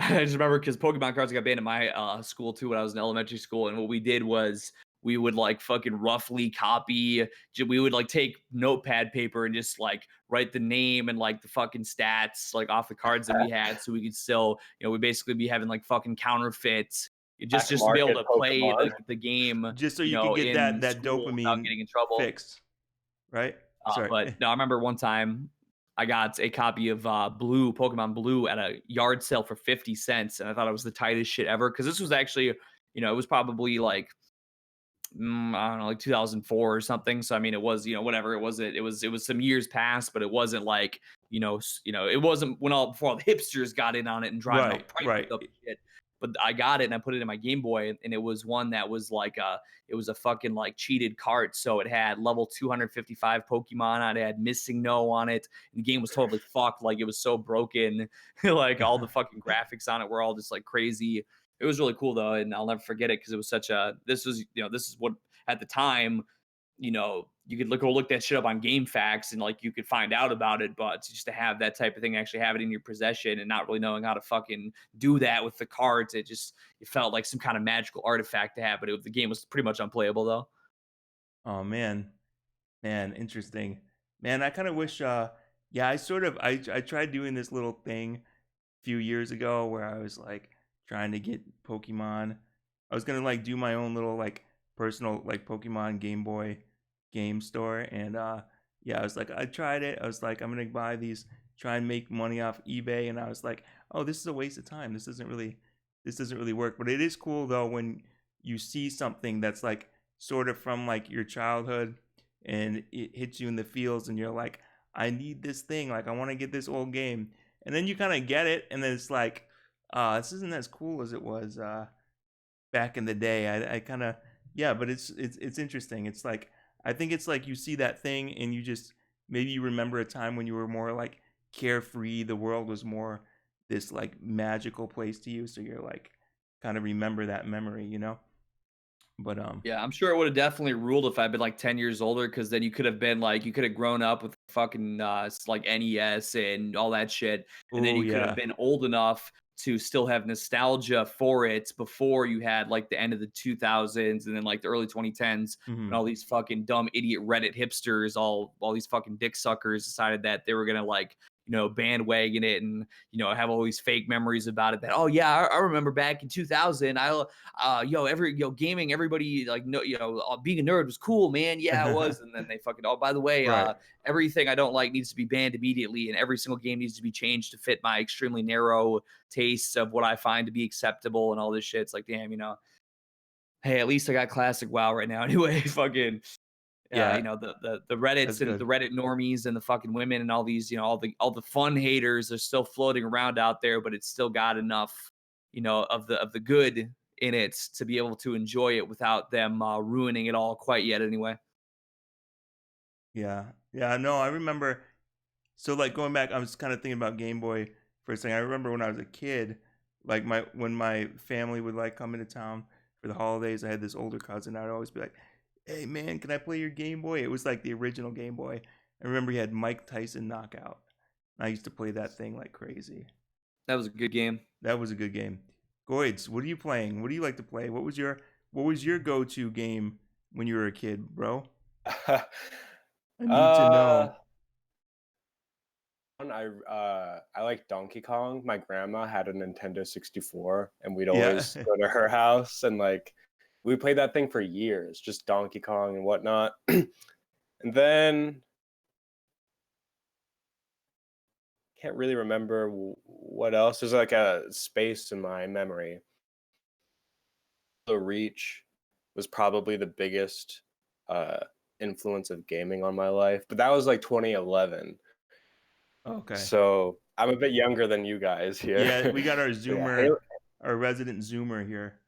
I just remember because Pokemon cards got banned at my school too when I was in elementary school, and what we did was we would like fucking roughly copy. We would like take notepad paper and just like write the name and like the fucking stats like off the cards that we had, so we could still, we basically be having like fucking counterfeits Black just to be able market to play Pokemon. the game, Just so you could get in that school without dopamine getting in trouble. fix, right? Sorry. But no, I remember one time I got a copy of Blue, Pokemon Blue at a yard sale for 50 cents. And I thought it was the tightest shit ever. Cause this was actually, it was probably like, I don't know, like 2004 or something. So I mean, it was, whatever it was. It was some years past, but it wasn't like, it wasn't when before all the hipsters got in on it and driving Right, up prices right. up and shit. But I got it and I put it in my Game Boy, and it was one that was like it was a fucking like cheated cart. So it had level 255 Pokemon on it, had Missing No on it. And the game was totally fucked. Like it was so broken. Like all the fucking graphics on it were all just like crazy. It was really cool though, and I'll never forget it because it was such a. This is what at the time, you could look that shit up on Game Facts and like you could find out about it, but just to have that type of thing, actually have it in your possession and not really knowing how to fucking do that with the cards, it felt like some kind of magical artifact to have. But the game was pretty much unplayable though. Oh man, interesting. Man, I kind of wish. Yeah, I tried doing this little thing a few years ago where I was like trying to get Pokemon. I was gonna like do my own little like personal like Pokemon Game Boy game store, and yeah, I was like I tried it. I was like I'm gonna buy these, try and make money off eBay, and I was like, oh, this is a waste of time. This doesn't really work. But it is cool though when you see something that's like sort of from like your childhood and it hits you in the feels and you're like, I need this thing, like I want to get this old game, and then you kind of get it, and then it's like, this isn't as cool as it was back in the day. I kind of, yeah, but it's interesting. It's like I think it's like you see that thing and you just maybe you remember a time when you were more like carefree, the world was more this like magical place to you, so you're like kind of remember that memory. But Yeah, I'm sure it would have definitely ruled if I'd been like 10 years older, because then you could have been like, you could have grown up with fucking like NES and all that shit. And then oh you could have yeah. been old enough to still have nostalgia for it before you had like the end of the 2000s and then like the early 2010s, when Hmm. all these fucking dumb idiot Reddit hipsters, all these fucking dick suckers decided that they were going to like, bandwagon it and, have all these fake memories about it that, oh yeah, I remember back in 2000, gaming, everybody like, no, being a nerd was cool, man. Yeah, it was. And then they fucking, oh, by the way, Right. everything I don't like needs to be banned immediately, and every single game needs to be changed to fit my extremely narrow tastes of what I find to be acceptable and all this shit. It's like, damn, hey, at least I got classic WoW right now. Anyway, fucking Yeah, the that's Reddits and the good. Reddit normies and the fucking women and all these, all the fun haters are still floating around out there, but it's still got enough, of the good in it to be able to enjoy it without them ruining it all quite yet. Anyway, Yeah. Yeah, no, I remember. So like going back, I was kind of thinking about Game Boy for a second. I remember when I was a kid, like when my family would like come into town for the holidays, I had this older cousin. I'd always be like, "Hey man, can I play your Game Boy?" It was like the original Game Boy. I remember he had Mike Tyson Knockout. I used to play that thing like crazy. that was a good game. That was a good game. Goids, what are you playing? What do you like to play? What was your go-to game when you were a kid, bro? I need to uh know. I like Donkey Kong. My grandma had a Nintendo 64 and we'd Yeah. always go to her house and like we played that thing for years, just Donkey Kong and whatnot. And then can't really remember what else. There's like a space in my memory. The Reach was probably the biggest uh, influence of gaming on my life, but that was like 2011. Okay. So I'm a bit younger than you guys here. Yeah, we got our But yeah, Zoomer, Halo, our resident Zoomer here.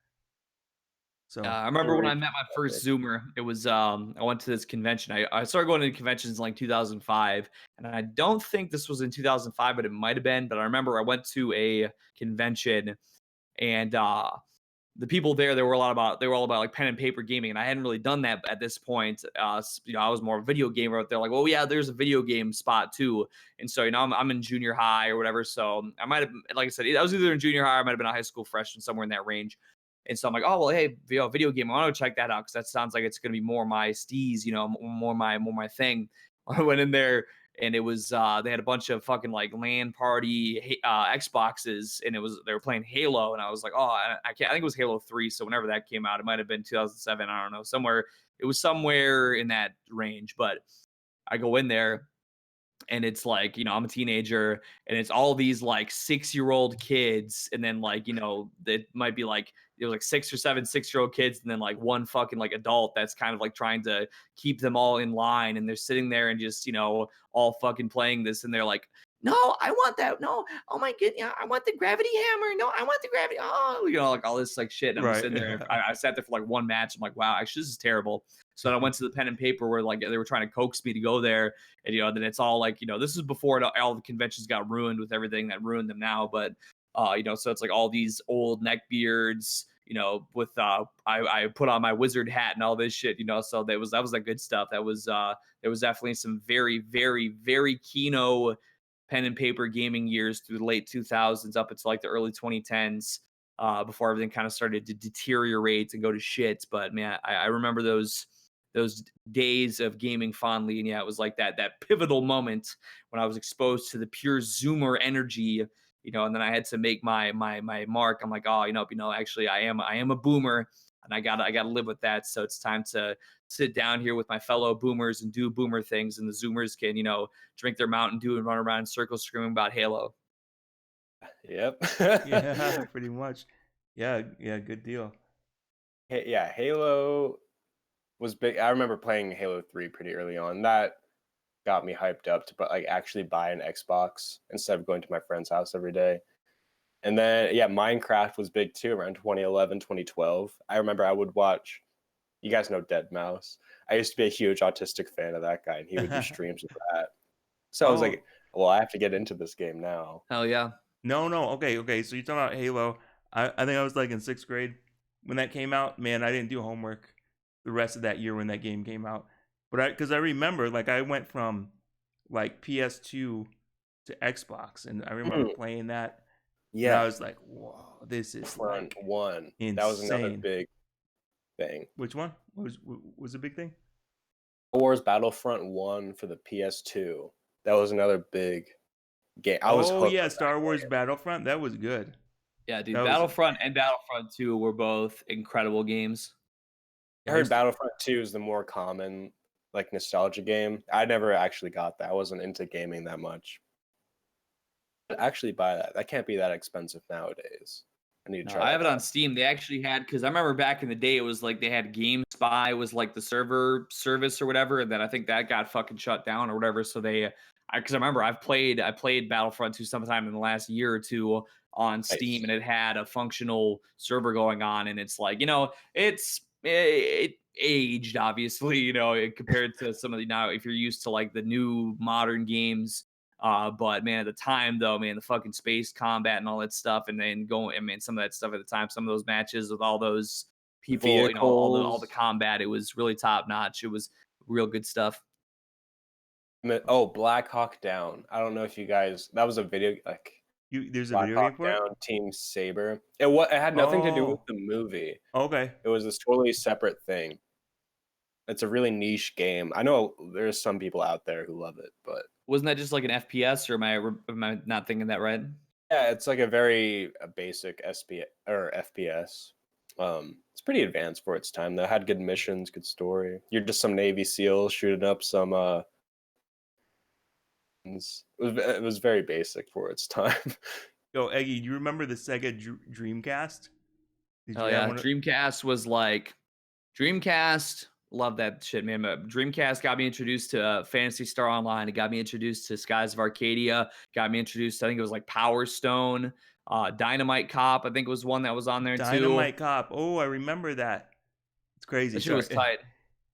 So I remember when I met my Epic. first Zoomer. It was I went to this convention. I started going to conventions in like 2005, and I don't think this was in 2005, but it might have been. But I remember I went to a convention, and the people there, they were all about like pen and paper gaming, and I hadn't really done that at this point. I was more of a video gamer out there. Like, oh yeah, there's a video game spot too, and so I'm in junior high or whatever. So I might have, like I said, I was either in junior high, or I might have been a high school freshman, somewhere in that range. And so I'm like, oh well, hey, video game, I want to check that out because that sounds like it's gonna be more my steez, more my thing. I went in there and it was they had a bunch of fucking like LAN party Xboxes, and they were playing Halo, and I was like, oh, I can't. I think it was Halo 3. So whenever that came out, it might have been 2007. I don't know, somewhere. It was somewhere in that range. But I go in there, and it's like, I'm a teenager, and it's all these like 6-year-old kids, and then like, it might be like it was like 6 or 7 6-year-old kids, and then like one fucking like adult that's kind of like trying to keep them all in line, and they're sitting there and just all fucking playing this, and they're like, no, I want that. No, oh my god, yeah, I want the gravity hammer. No, I want the gravity. Oh, like all this like shit. And I'm right. sitting there. I sat there for like one match. I'm like, wow, actually, this is terrible. So then I went to the pen and paper where like they were trying to coax me to go there, and then it's all like, this is before all the conventions got ruined with everything that ruined them now. But so it's like all these old neck beards, with I put on my wizard hat and all this shit, so that was like good stuff. There was definitely some very, very, very kino pen and paper gaming years through the late 2000s up until like the early 2010s, before everything kind of started to deteriorate and go to shit. But man, I remember those days of gaming fondly. And yeah, it was like that pivotal moment when I was exposed to the pure Zoomer energy, and then I had to make my mark. I'm like, oh, actually I am a boomer, and I gotta live with that. So it's time to sit down here with my fellow boomers and do boomer things, and the Zoomers can, drink their Mountain Dew and run around in circles screaming about Halo. Yep. Yeah, pretty much. Yeah, yeah, good deal. Yeah, Halo was big. I remember playing Halo 3 pretty early on. That got me hyped up to like actually buy an Xbox instead of going to my friend's house every day. And then yeah, Minecraft was big too around 2011, 2012. I remember I would watch, you guys know Dead Mouse. I used to be a huge autistic fan of that guy, and he would do streams of that. So I was Oh, like, well, I have to get into this game now. Hell yeah. no, no. Okay, okay. So you're talking about Halo. I think I was like in sixth grade when that came out. Man, I didn't do homework the rest of that year when that game came out. But because I remember, like, I went from like PS2 to Xbox, and I remember Mm, playing that, and I yeah, was like, "Whoa, this is Front like One. That was another insane." big thing. Which one was a big thing? Star Wars Battlefront 1 for the PS2. That was another big game. I was Oh hooked yeah, on that Star Wars game. Battlefront. That was good. Yeah, That dude. was. Battlefront and Battlefront 2 were both incredible games. I I heard used to. Battlefront 2 is the more common, like, nostalgia game. I never actually got that. I wasn't into gaming that much. Actually buy that. That can't be that expensive nowadays. I need to No, try I have that it on out. Steam. They actually had, because I remember back in the day, it was like they had GameSpy was like the server service or whatever, and then I think that got fucking shut down or whatever. So because I remember I played Battlefront 2 sometime in the last year or two on Steam, Nice. and it had a functional server going on, and it's like, it aged obviously, compared to some of the, now if you're used to like the new modern games. But man, at the time though, man, the fucking space combat and all that stuff, and then going, I mean, some of that stuff at the time, some of those matches with all those people, all the Vehicles. combat, it was really top notch. It was real good stuff. Oh, Black Hawk Down. I don't know if you guys, that was a video, like, There's a Black video Hawk game for it. Down, Team Saber. It had nothing to do with Oh, the movie. okay. It was this totally separate thing. It's a really niche game. I know there's some people out there who love it, but Wasn't that just like an FPS, or am I not thinking that right? yeah, it's like a very basic SP or FPS. It's pretty advanced for its time though. Had good missions, good story. You're just some Navy SEALs shooting up some it was very basic for its time. Yo, Eggy, do you remember the Sega Dreamcast? Did you Hell have yeah, one? Dreamcast was like Dreamcast. Love that shit, man. But Dreamcast got me introduced to Fantasy Star Online. It got me introduced to Skies of Arcadia. Got me introduced. I think it was like Power Stone, Dynamite Cop. I think it was one that was on there too. Dynamite Cop. Oh, I remember that. crazy. That shit was Sorry. tight.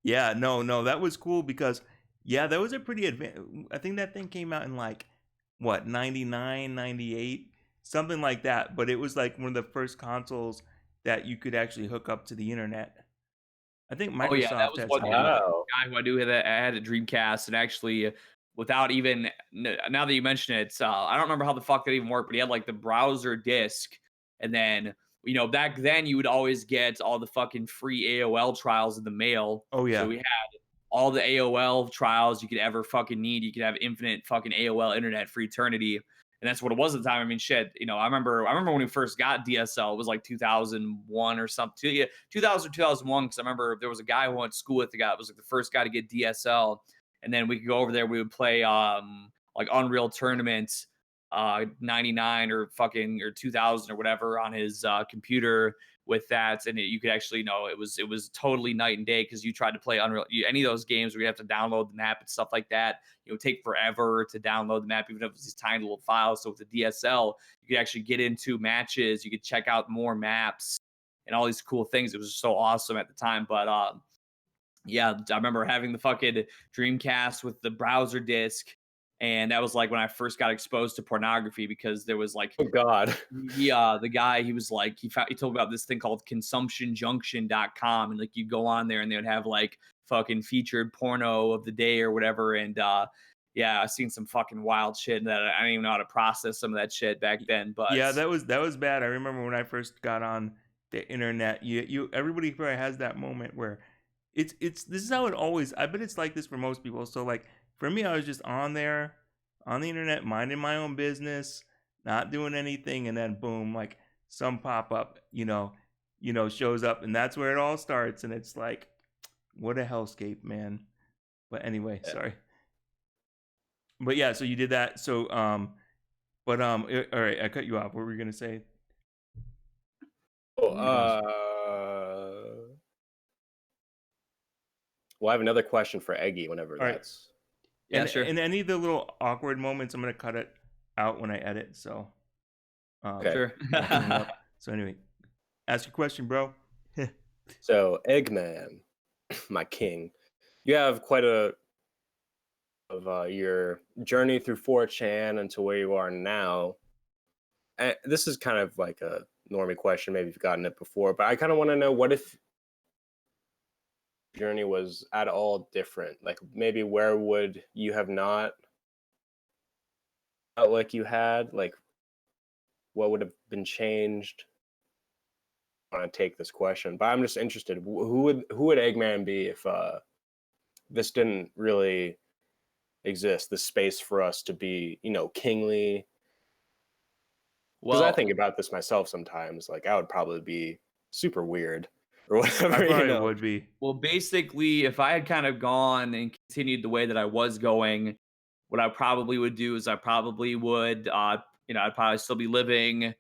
Yeah, no, that was cool because yeah, that was a pretty advanced. I think that thing came out in like what 99, 98, something like that. But it was like one of the first consoles that you could actually hook up to the internet. I think Oh yeah, that Microsoft was had one something thing. like The that. Wow. guy who I knew that had a Dreamcast, and actually, without even now that you mention it, I don't remember how the fuck that even worked, but he had like the browser disk, and then back then you would always get all the fucking free AOL trials in the mail. Oh So yeah. we had all the AOL trials you could ever fucking need. You could have infinite fucking AOL internet for eternity. And that's what it was at the time. I mean, shit. I remember when we first got DSL. It was like 2001 or something. Yeah, 2000 2001. Because I remember there was a guy who went to school with the guy. It was like the first guy to get DSL. And then we could go over there. We would play like Unreal Tournament, 99 or fucking or 2000 or whatever on his computer with that, and you could actually it was totally night and day because you tried to play any of those games where you have to download the map and stuff like that. It would take forever to download the map, even if it was these tiny little files. So with the DSL, you could actually get into matches, you could check out more maps and all these cool things. It was so awesome at the time. But yeah, I remember having the fucking Dreamcast with the browser disc, and that was like when I first got exposed to pornography because there was like Oh God. the guy, he was like he told me about this thing called consumptionjunction.com, and like you go on there and they would have like fucking featured porno of the day or whatever. And yeah, I've seen some fucking wild shit that I didn't even know how to process some of that shit back then. But Yeah, that was bad. I remember when I first got on the internet. You everybody probably has that moment where it's this is how it always. I bet it's like this for most people. So like for me, I was just on there on the internet, minding my own business, not doing anything, and then boom, like some pop up, shows up, and that's where it all starts. And it's like, what a hellscape, man. But anyway, sorry. But yeah, so you did that. So but all right, I cut you off. What were you gonna say? Oh, Gosh. well, I have another question for Eggy whenever All right. that's. yeah, And sure, and any of the little awkward moments, I'm gonna cut it out when I edit. So Okay. sure. yeah, clean it up. So anyway, ask your question, bro. So, Eggman, my king, you have quite a of your journey through 4chan and to where you are now. And this is kind of like a normie question. Maybe you've gotten it before, but I kind of want to know what if journey was at all different? Like maybe where would you have not felt like you had? Like what would have been changed? I want to take this question, but I'm just interested. Who would Eggman be if this didn't really exist? This space for us to be, kingly. Because I Well, think about this myself sometimes. Like I would probably be super weird or I whatever, probably would be. well, basically, if I had kind of gone and continued the way that I was going, what I probably would do is I probably would, I'd probably still be living,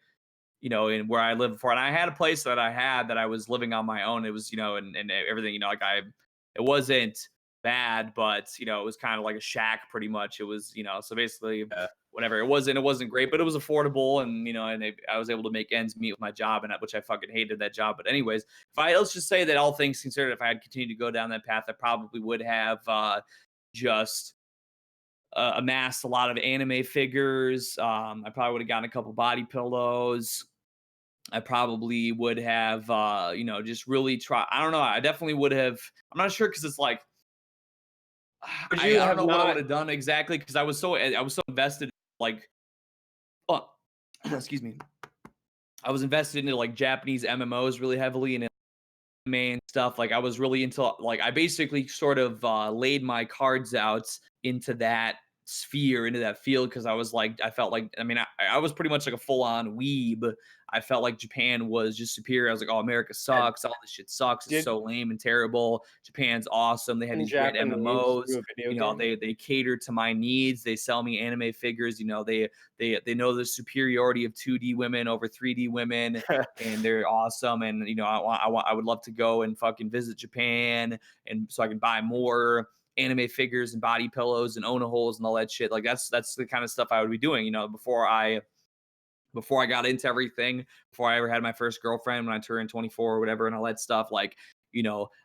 in where I lived before. And I had a place that I was living on my own. It was, and everything, like it wasn't bad, but, it was kind of like a shack pretty much. It was, so basically Yeah. whatever. It wasn't great, but it was affordable. And, I was able to make ends meet with my job, and which I fucking hated that job. But anyways, let's just say that all things considered, if I had continued to go down that path, I probably would have, just amassed a lot of anime figures. I probably would have gotten a couple body pillows. I probably would have, just really try. I don't know. I definitely would have. I'm not sure because it's like Would I you don't have know what I would not? have done exactly because I was so invested. Like, oh, excuse me. I was invested into like Japanese MMOs really heavily and anime and stuff. Like I was really into like I basically sort of laid my cards out into that sphere, into that field because I felt like I was pretty much like a full on weeb. I felt like Japan was just superior. I was like, oh, America And sucks. All this shit sucks. It's did so lame and terrible. Japan's awesome. They have these great Japanese MMOs. do a video game? They cater to my needs. They sell me anime figures. They know the superiority of 2D women over 3D women, and they're awesome. And I would love to go and fucking visit Japan, and so I can buy more anime figures and body pillows and holes and all that shit. Like that's the kind of stuff I would be doing. Before I got into everything, before I ever had my first girlfriend when I turned 24 or whatever and all that stuff. Like,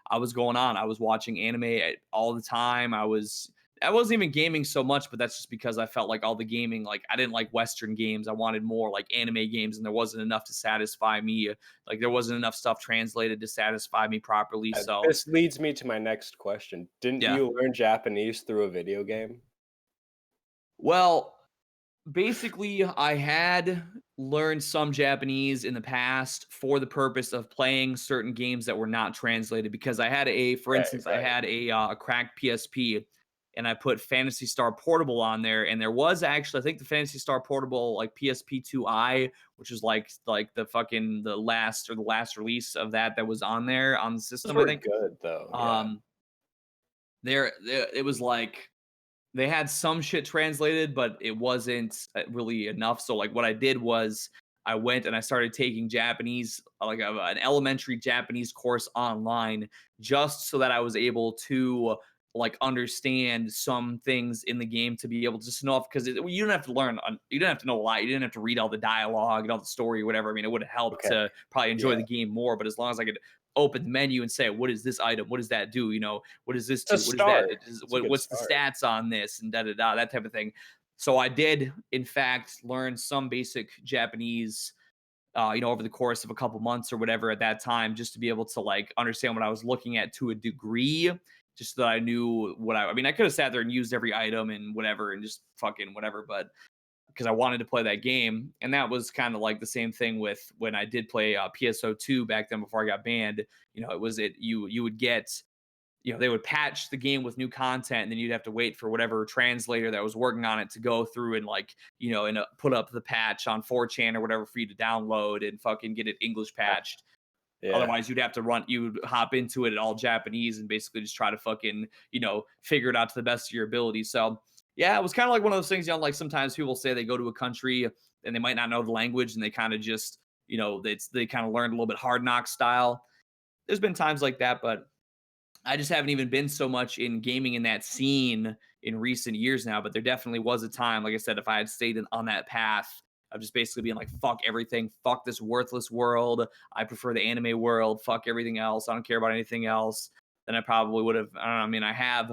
I was going on. I was watching anime all the time. I wasn't even gaming so much, but that's just because I felt like all the gaming, like I didn't like Western games. I wanted more like anime games, and there wasn't enough to satisfy me. Like there wasn't enough stuff translated to satisfy me properly. So This leads me to my next question. Didn't yeah. you learn Japanese through a video game? Well, basically, I had learned some Japanese in the past for the purpose of playing certain games that were not translated because for Right, instance, I right. had a cracked PSP and I put Fantasy Star Portable on there, and there was actually, I think, the Fantasy Star Portable like PSP2i, which was like the last release of that was on there on the Those system, I were think. good though, yeah. Um, there it was like they had some shit translated, but it wasn't really enough. So like what I did was I went and I started taking Japanese, like an elementary Japanese course online, just so that I was able to like understand some things in the game to be able to just know because you don't have to you don't have to know a lot. You didn't have to read all the dialogue and all the story or whatever. I mean, it would have helped Okay, to probably enjoy yeah. the game more. But as long as I could open the menu and say, what is this item? What does that do? What does this It's a do? What is that? start. It's a good What's the start. stats on this and da da da, that type of thing. So I did, in fact, learn some basic Japanese, over the course of a couple months or whatever at that time, just to be able to like understand what I was looking at to a degree, just so that I knew I mean, I could have sat there and used every item and whatever and just fucking whatever, but because I wanted to play that game. And that was kind of like the same thing with when I did play PSO2 back then before I got banned. You would get, they would patch the game with new content, and then you'd have to wait for whatever translator that was working on it to go through and like, put up the patch on 4chan or whatever for you to download and fucking get it English patched. Yeah. Otherwise, you would hop into it all Japanese and basically just try to fucking, figure it out to the best of your ability. So yeah, it was kind of like one of those things, like sometimes people say they go to a country and they might not know the language and they kind of just, they kind of learned a little bit hard knock style. There's been times like that, but I just haven't even been so much in gaming in that scene in recent years now, but there definitely was a time, like I said, if I had stayed on that path of just basically being like, fuck everything, fuck this worthless world. I prefer the anime world, fuck everything else. I don't care about anything else. Then I probably would have, I don't know. I mean, I have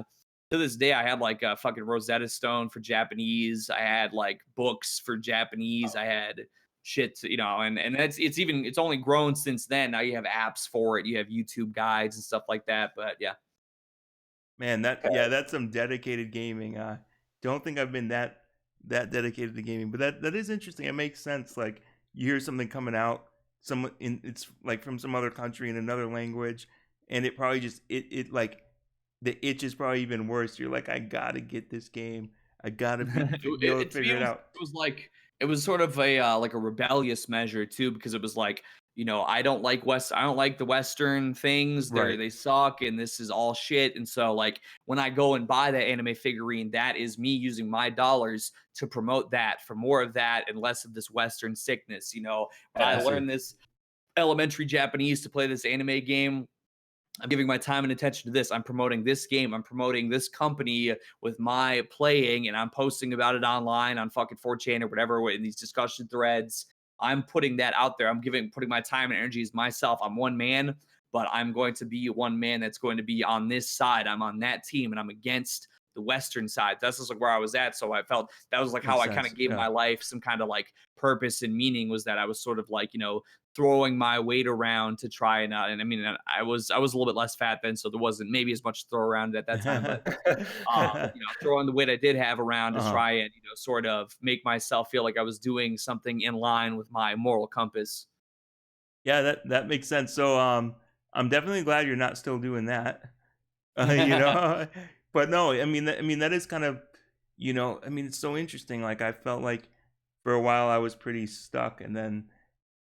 to this day, I have like a fucking Rosetta Stone for Japanese. I had like books for Japanese. I had shit, and it's only grown since then. Now you have apps for it, you have YouTube guides and stuff like that. But yeah. Man, Okay. that's some dedicated gaming. Don't think I've been that dedicated to gaming, but that is interesting. It makes sense. Like you hear something coming out, it's like from some other country in another language, and it probably just it like the itch is probably even worse. You're like, I gotta get this game. I gotta be able to To me, figure it out. it was sort of a like a rebellious measure too, because it was like, I don't like the Western things. Right. They suck, and this is all shit. And so like when I go and buy that anime figurine, that is me using my dollars to promote that for more of that and less of this Western sickness. When I I Yeah. see. learned this elementary Japanese to play this anime game, I'm giving my time and attention to this. I'm promoting this game. I'm promoting this company with my playing, and I'm posting about it online on fucking 4chan or whatever in these discussion threads. I'm putting that out there. Putting my time and energies myself. I'm one man, but I'm going to be one man that's going to be on this side. I'm on that team, and I'm against the Western side. That's just like where I was at. So I felt that was like how Makes I kind sense. of gave Yeah. my life some kind of like purpose and meaning, was that I was sort of like, throwing my weight around to try and I mean, I was a little bit less fat then, so there wasn't maybe as much to throw around at that time, but throwing the weight I did have around to Uh-huh. try and sort of make myself feel like I was doing something in line with my moral compass. Yeah, that makes sense. So I'm definitely glad you're not still doing that. You know, but no, I mean that is kind of, I mean it's so interesting. Like I felt like for a while I was pretty stuck, and then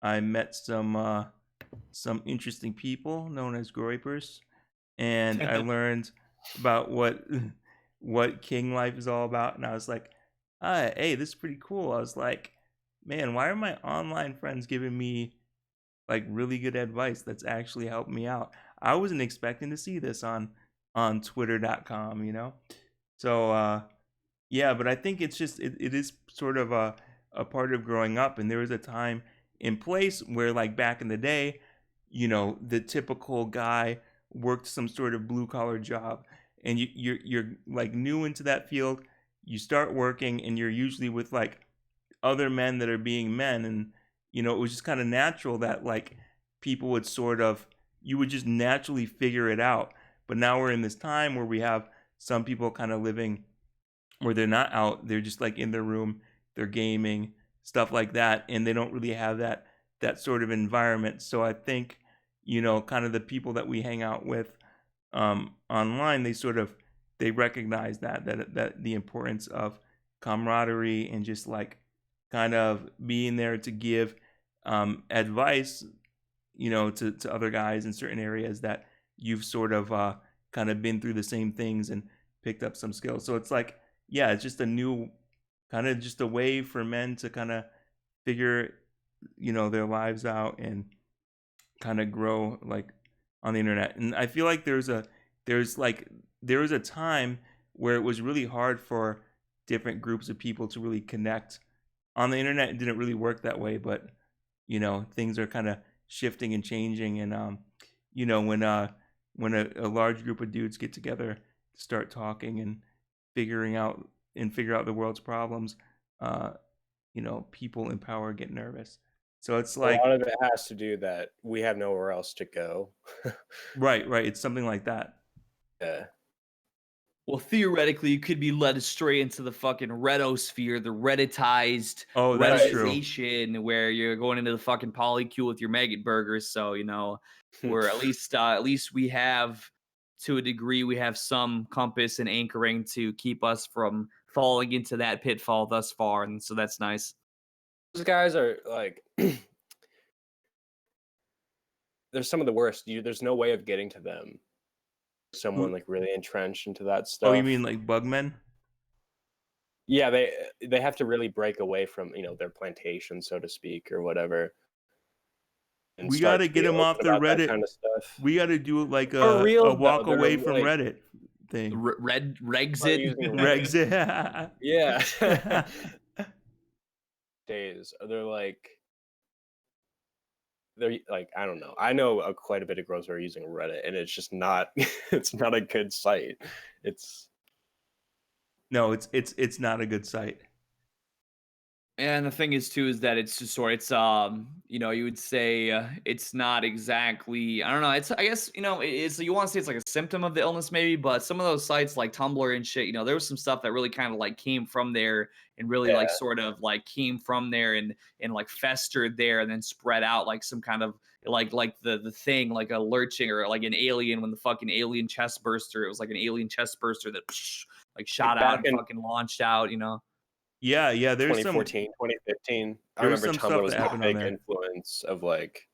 I met some interesting people known as groypers, and I learned about what king life is all about, and I was like, hey, this is pretty cool. I was like, man, why are my online friends giving me like really good advice that's actually helped me out? I wasn't expecting to see this on twitter.com, So yeah, but I think it's just it is sort of a part of growing up, and there was a time and place where like back in the day, the typical guy worked some sort of blue collar job, and you're like new into that field. You start working, and you're usually with like other men that are being men, and it was just kind of natural that like people would sort of you would just naturally figure it out. But now we're in this time where we have some people kind of living where they're not out, they're just like in their room, they're gaming, stuff like that, and they don't really have that sort of environment. So I think kind of the people that we hang out with online, they recognize that the importance of camaraderie and just like kind of being there to give advice to other guys in certain areas that you've sort of kind of been through the same things and picked up some skills. So it's like, yeah, it's just a new kind of just a way for men to kind of figure their lives out and kind of grow like on the internet. And I feel like there was a time where it was really hard for different groups of people to really connect on the internet. It didn't really work that way, but things are kind of shifting and changing. And when a large group of dudes get together to start talking and figure out the world's problems, people in power get nervous. So it's A like, lot of it has to do that we have nowhere else to go. right, it's something like that. Yeah. Well, theoretically, you could be led astray into the fucking Redosphere, the Redditized Oh, that's true. Redditization, where you're going into the fucking polycule with your maggot burgers. So we're at least we have, to a degree, we have some compass and anchoring to keep us from falling into that pitfall thus far, and so that's nice. Those guys are like, they're some of the worst. There's no way of getting to them. Someone like really entrenched into that stuff. Oh, you mean like bugmen? Yeah, they have to really break away from their plantation, so to speak, or whatever, and We got start to to get be them off open the about that Reddit. kind of stuff. We got to do it like For a real, walk though, away they're from like Reddit thing. Regxit. using Reddit. Rex. Yeah. Days. They're like, I don't know. I know quite a bit of girls who are using Reddit, and it's just not. It's not a good site. No, it's not a good site. And the thing is too is that it's just you would say it's not exactly, I don't know, it's, I guess, it's, you want to say it's like a symptom of the illness maybe, but some of those sites like Tumblr and shit, there was some stuff that really kind of like came from there and really like Yeah. sort of like came from there and like festered there and then spread out like some kind of like the thing, like a lurching or like an alien, when the fucking alien chest burster, it was like an alien chest burster that like shot out and fucking launched out. Yeah, there's 2014, 2015. I there was remember some Tumblr stuff was that a happened on big there. influence of like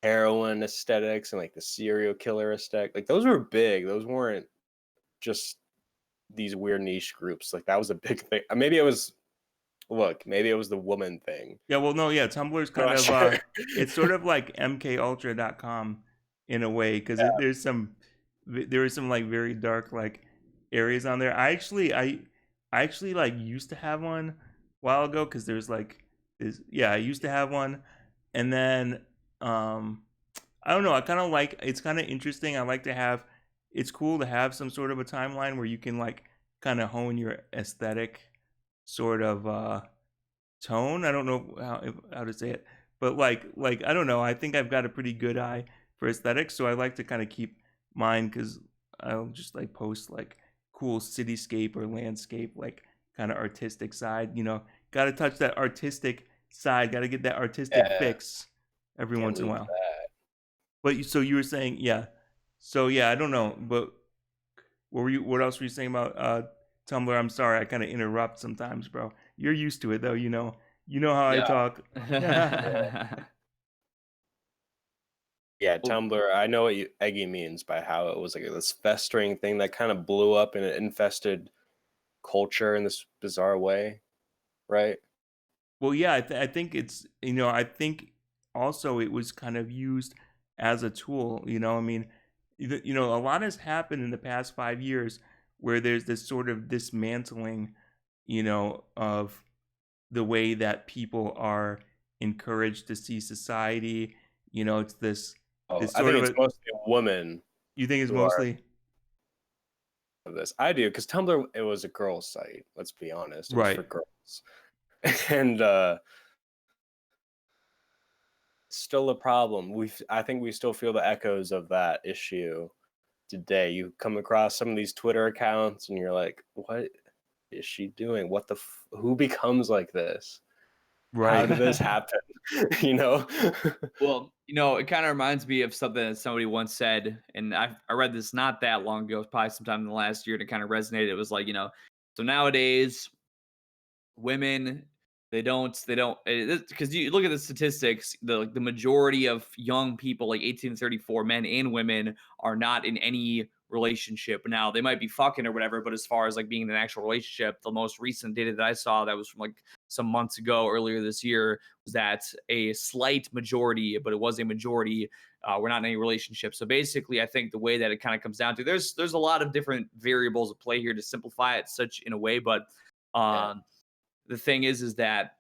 heroin aesthetics and like the serial killer aesthetic. Like those were big. Those weren't just these weird niche groups. Like that was a big thing. Maybe it was the woman thing. Yeah, well, no, yeah, Tumblr's kind of Sure. it's sort of like mkultra.com in a way, because Yeah. there is some like very dark like areas on there. I actually like used to have one a while ago, because there's like this, yeah, I used to have one, and then I don't know, I kind of like, it's kind of interesting. I like to have, it's cool to have some sort of a timeline where you can like kind of hone your aesthetic sort of tone. I don't know how to say it, but like I don't know. I think I've got a pretty good eye for aesthetics, so I like to kind of keep mine, because I'll just like post like cool cityscape or landscape, like kind of artistic side. Got to touch that artistic side. Got to get that artistic fix every Can't once in a lose while. that. But so you were saying, yeah. So yeah, I don't know, but what else were you saying about Tumblr? I'm sorry, I kind of interrupt sometimes, bro. You're used to it though, you know how I talk. Yeah, Tumblr. I know what Eggy means by how it was like this festering thing that kind of blew up and it infested culture in this bizarre way, right? Well, yeah, I think it's, I think also it was kind of used as a tool. I mean, a lot has happened in the past 5 years where there's this sort of dismantling, of the way that people are encouraged to see society. It's this Oh, It's I sort think of it's a mostly women you think it's who are mostly of this. I do because Tumblr it was a girls' site. Let's be honest, it was for right. girls, and still a problem. I think we still feel the echoes of that issue today. You come across some of these Twitter accounts, and you're like, "What is she doing? Who becomes like this? How Right. did this happen?" you know? Well, it kind of reminds me of something that somebody once said, and I read this not that long ago, probably sometime in the last year, and it kind of resonated. It was like, so nowadays women they don't because you look at the statistics, the majority of young people like 18 to 34 men and women are not in any relationship. Now they might be fucking or whatever, but as far as like being in an actual relationship, the most recent data that I saw that was from like some months ago earlier this year was that a slight majority, but it was a majority, we're not in any relationship. So basically I think the way that it kind of comes down to, there's a lot of different variables at play here to simplify it such in a way, but Yeah. um the thing is that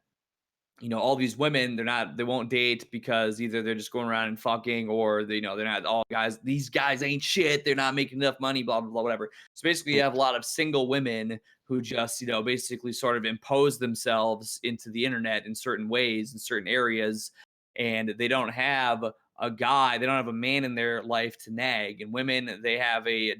all these women, they won't date because either they're just going around and fucking, or they're not all guys. These guys ain't shit. They're not making enough money, blah, blah, blah, whatever. So basically you have a lot of single women who just, basically sort of impose themselves into the internet in certain ways, in certain areas. And they don't have they don't have a man in their life to nag. And women, they have a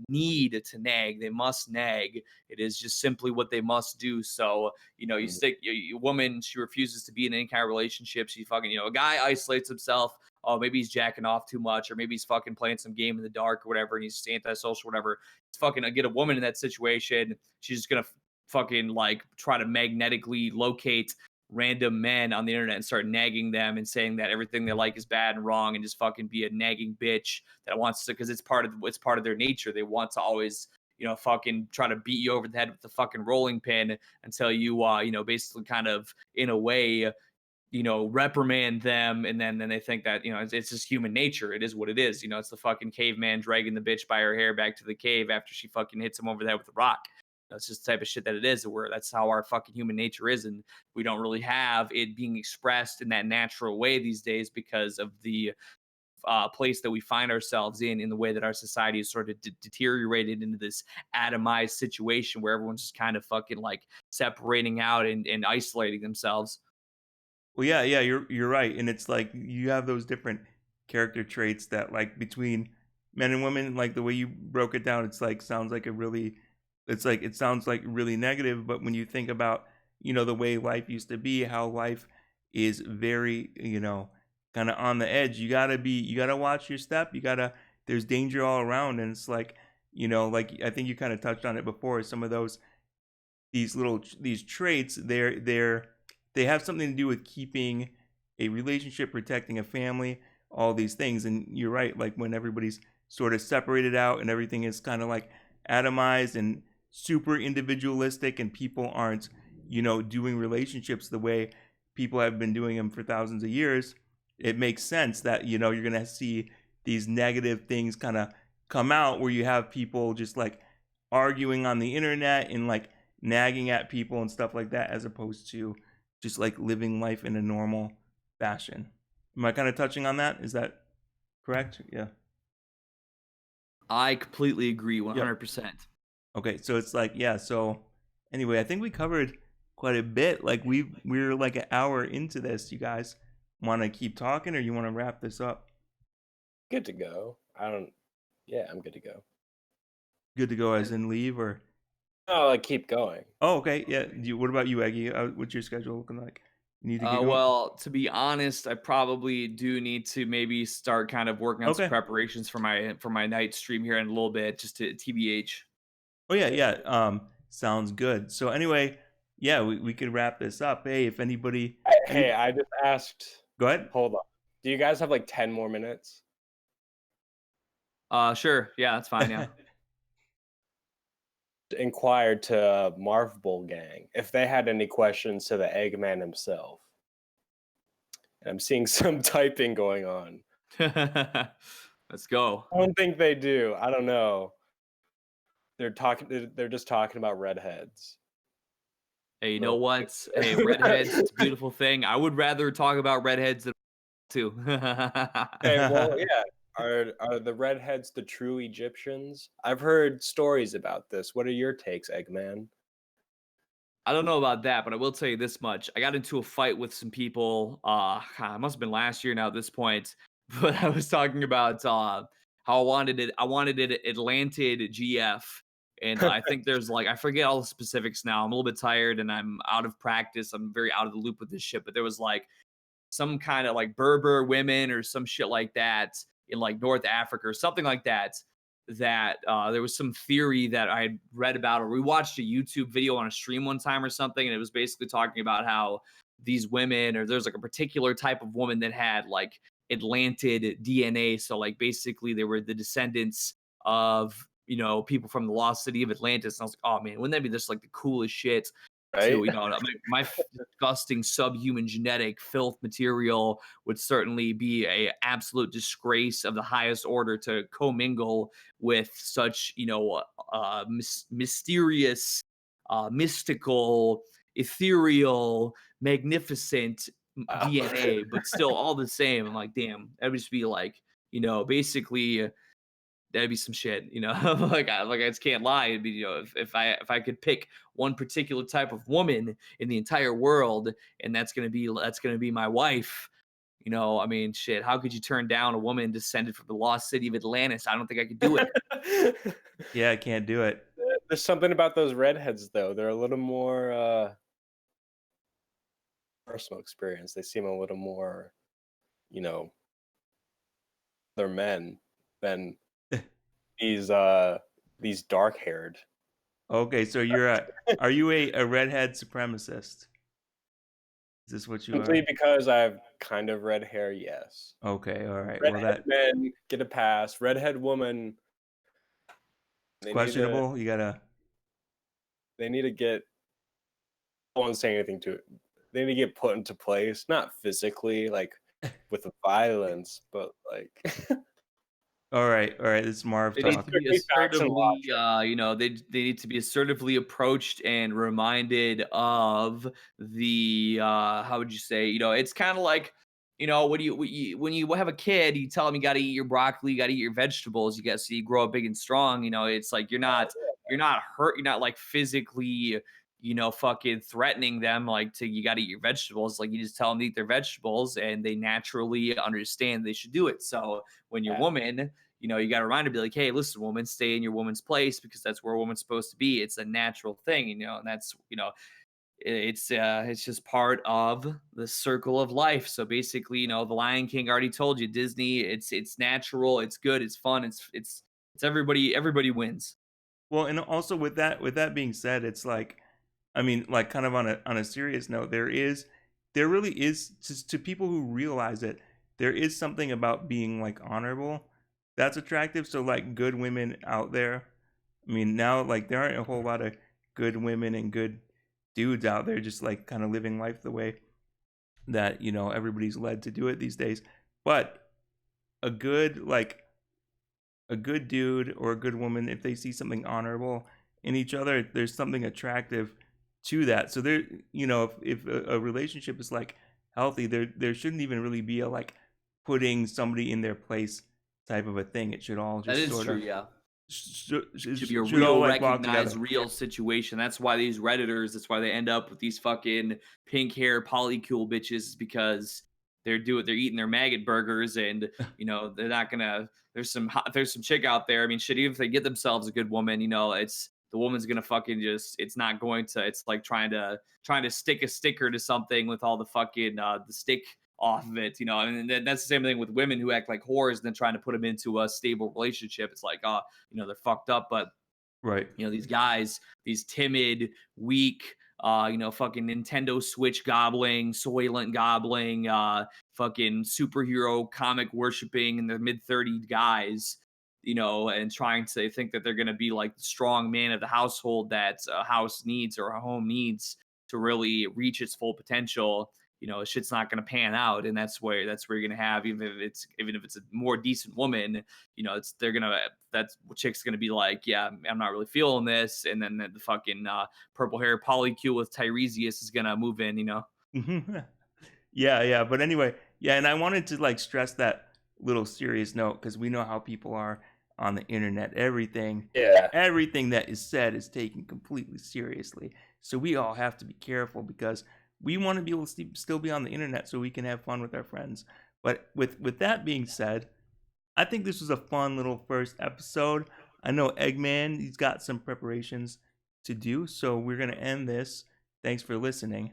need to nag. They must nag. It is just simply what they must do. So you Mhm. stick a woman, she refuses to be in any kind of relationship. She fucking, a guy isolates himself. Oh, maybe he's jacking off too much, or maybe he's fucking playing some game in the dark or whatever, and he's just antisocial, whatever. It's fucking get a woman in that situation. She's just gonna fucking like try to magnetically locate random men on the internet and start nagging them and saying that everything they like is bad and wrong, and just fucking be a nagging bitch that wants to, because it's part of their nature. They want to always fucking try to beat you over the head with the fucking rolling pin until you basically kind of in a way reprimand them, and then they think that it's just human nature. It is what it is. It's the fucking caveman dragging the bitch by her hair back to the cave after she fucking hits him over the head with a rock. That's just the type of shit that it is. Where that's how our fucking human nature is, and we don't really have it being expressed in that natural way these days because of the place that we find ourselves in the way that our society is sort of deteriorated into this atomized situation where everyone's just kind of fucking like separating out and isolating themselves. Well, yeah, yeah, you're right, and it's like you have those different character traits that like between men and women, like the way you broke it down, it's like sounds like a really, it's like it sounds like really negative, but when you think about the way life used to be, how life is very kind of on the edge. You gotta watch your step. You gotta there's danger all around, and it's like like I think you kind of touched on it before. Some of these traits they have something to do with keeping a relationship, protecting a family, all these things. And you're right, like when everybody's sort of separated out and everything is kind of like atomized and super individualistic, and people aren't doing relationships the way people have been doing them for thousands of years, it makes sense that you're going to see these negative things kind of come out, where you have people just like arguing on the internet and like nagging at people and stuff like that, as opposed to just like living life in a normal fashion. Am I kind of touching on that? Is that correct? Yeah. I completely agree Yep. 100%. Okay, so it's like, yeah, so anyway, I think we covered quite a bit. Like we're like an hour into this. You guys want to keep talking, or you want to wrap this up? Good to go. I don't. Yeah, I'm good to go. Good to go as in leave, or Oh, like keep going. oh, okay, yeah. What about you, Eggy? What's your schedule looking like? You need to get going? Well, to be honest, I probably do need to maybe start kind of working on some Okay. preparations for my night stream here in a little bit, just to TBH. Oh yeah, Yeah. yeah. Sounds good. So anyway, yeah, we could wrap this up. Hey, if anybody, Hey, any, I just asked. go ahead. Hold on. Do you guys have like 10 more minutes? Sure, yeah, that's fine, yeah. Inquired to Marvel Gang if they had any questions to the Eggman himself. And I'm seeing some typing going on. Let's go. I don't think they do. I don't know. They're talking. They're just talking about redheads. Hey, you know No. what? Hey, redheads, it's a beautiful thing. I would rather talk about redheads than too. Okay, well, yeah. Are the redheads the true Egyptians? I've heard stories about this. What are your takes, Eggman? I don't know about that, but I will tell you this much. I got into a fight with some people, it must have been last year now at this point, but I was talking about, how I wanted it Atlantid GF, and I think there's, like I forget all the specifics now. I'm a little bit tired and I'm out of practice. I'm very out of the loop with this shit, but there was, like, some kind of like Berber women or some shit like that in like North Africa or something like that. That there was some theory that I had read about, or we watched a YouTube video on a stream one time or something, and it was basically talking about how these women, or there's like a particular type of woman that had like Atlantid DNA. So like basically they were the descendants of people from the lost city of Atlantis. And I was like, oh man, wouldn't that be just like the coolest shit Right? to my disgusting subhuman genetic filth material would certainly be a absolute disgrace of the highest order to commingle with such mysterious, mystical, ethereal, magnificent Wow. DNA, but still all the same. I'm like, damn, that would just be like, basically that'd be some shit, like I just can't lie. It'd be, if I could pick one particular type of woman in the entire world, and that's gonna be my wife. I mean, shit. How could you turn down a woman descended from the lost city of Atlantis? I don't think I could do it. Yeah, I can't do it. There's something about those redheads, though. They're a little more personal experience. They seem a little more, you know, they're men than these these dark haired. Okay, so are you a redhead supremacist? Is this what you Simply are? because I have kind of red hair, yes. Okay, all right. Well, Redhead that men get a pass. Redhead woman, it's they need to questionable. You gotta. they need to get I won't say anything to it. They need to get put into place, not physically, like with violence, but like All right, all right. This is Marv They need to talk. be strictly facts and assertively, logic. they need to be assertively approached and reminded of the, how would you say, it's kind of like, when you have a kid, you tell them you got to eat your broccoli, you got to eat your vegetables, you got so you grow up big and strong. It's like you're not hurt, you're not like physically, fucking threatening them like to you got to eat your vegetables. Like you just tell them to eat their vegetables, and they naturally understand they should do it. So when you're Yeah, woman, you got to remind her, be like, hey, listen, woman, stay in your woman's place because that's where a woman's supposed to be. It's a natural thing, and that's, it's just part of the circle of life. So basically, the Lion King already told you, Disney, it's natural, it's good, it's fun, it's everybody wins. Well, and also with that being said, it's like, I mean, like kind of on a serious note, there really is to people who realize it, there is something about being like honorable that's attractive. So like good women out there. I mean, now like there aren't a whole lot of good women and good dudes out there just like kind of living life the way that, everybody's led to do it these days. But a good like a good dude or a good woman, if they see something honorable in each other, there's something attractive to that. So there, if a relationship is like healthy, there shouldn't even really be a like putting somebody in their place type of a thing. It should all That just is sort true, of yeah. Should be a should all real like walk recognized together. real situation. That's why these redditors, that's why they end up with these fucking pink hair polycule bitches, is because they're eating their maggot burgers, and they're not gonna there's some chick out there. I mean, shit, even if they get themselves a good woman, it's the woman's gonna fucking just it's not going to it's like trying to stick a sticker to something with all the fucking the stick off of it, and that's the same thing with women who act like whores and then trying to put them into a stable relationship. It's like, they're fucked up. But Right. these guys, these timid, weak, fucking Nintendo Switch gobbling, Soylent gobbling, fucking superhero comic worshiping in their mid-30 guys, and trying to think that they're going to be like the strong man of the household that a house needs or a home needs to really reach its full potential. Shit's not going to pan out, and that's where you're going to have, even if it's a more decent woman, it's they're gonna that's chick's gonna be like, yeah, I'm not really feeling this, and then the fucking purple hair polycule with Tiresias is gonna move in. Yeah, yeah. But anyway, Yeah, and I wanted to like stress that little serious note because we know how people are on the internet. Yeah. Everything that is said is taken completely seriously. So we all have to be careful because we want to be able to still be on the internet so we can have fun with our friends. But with that being said, I think this was a fun little first episode. I know Eggman, he's got some preparations to do, so we're gonna end this. Thanks for listening.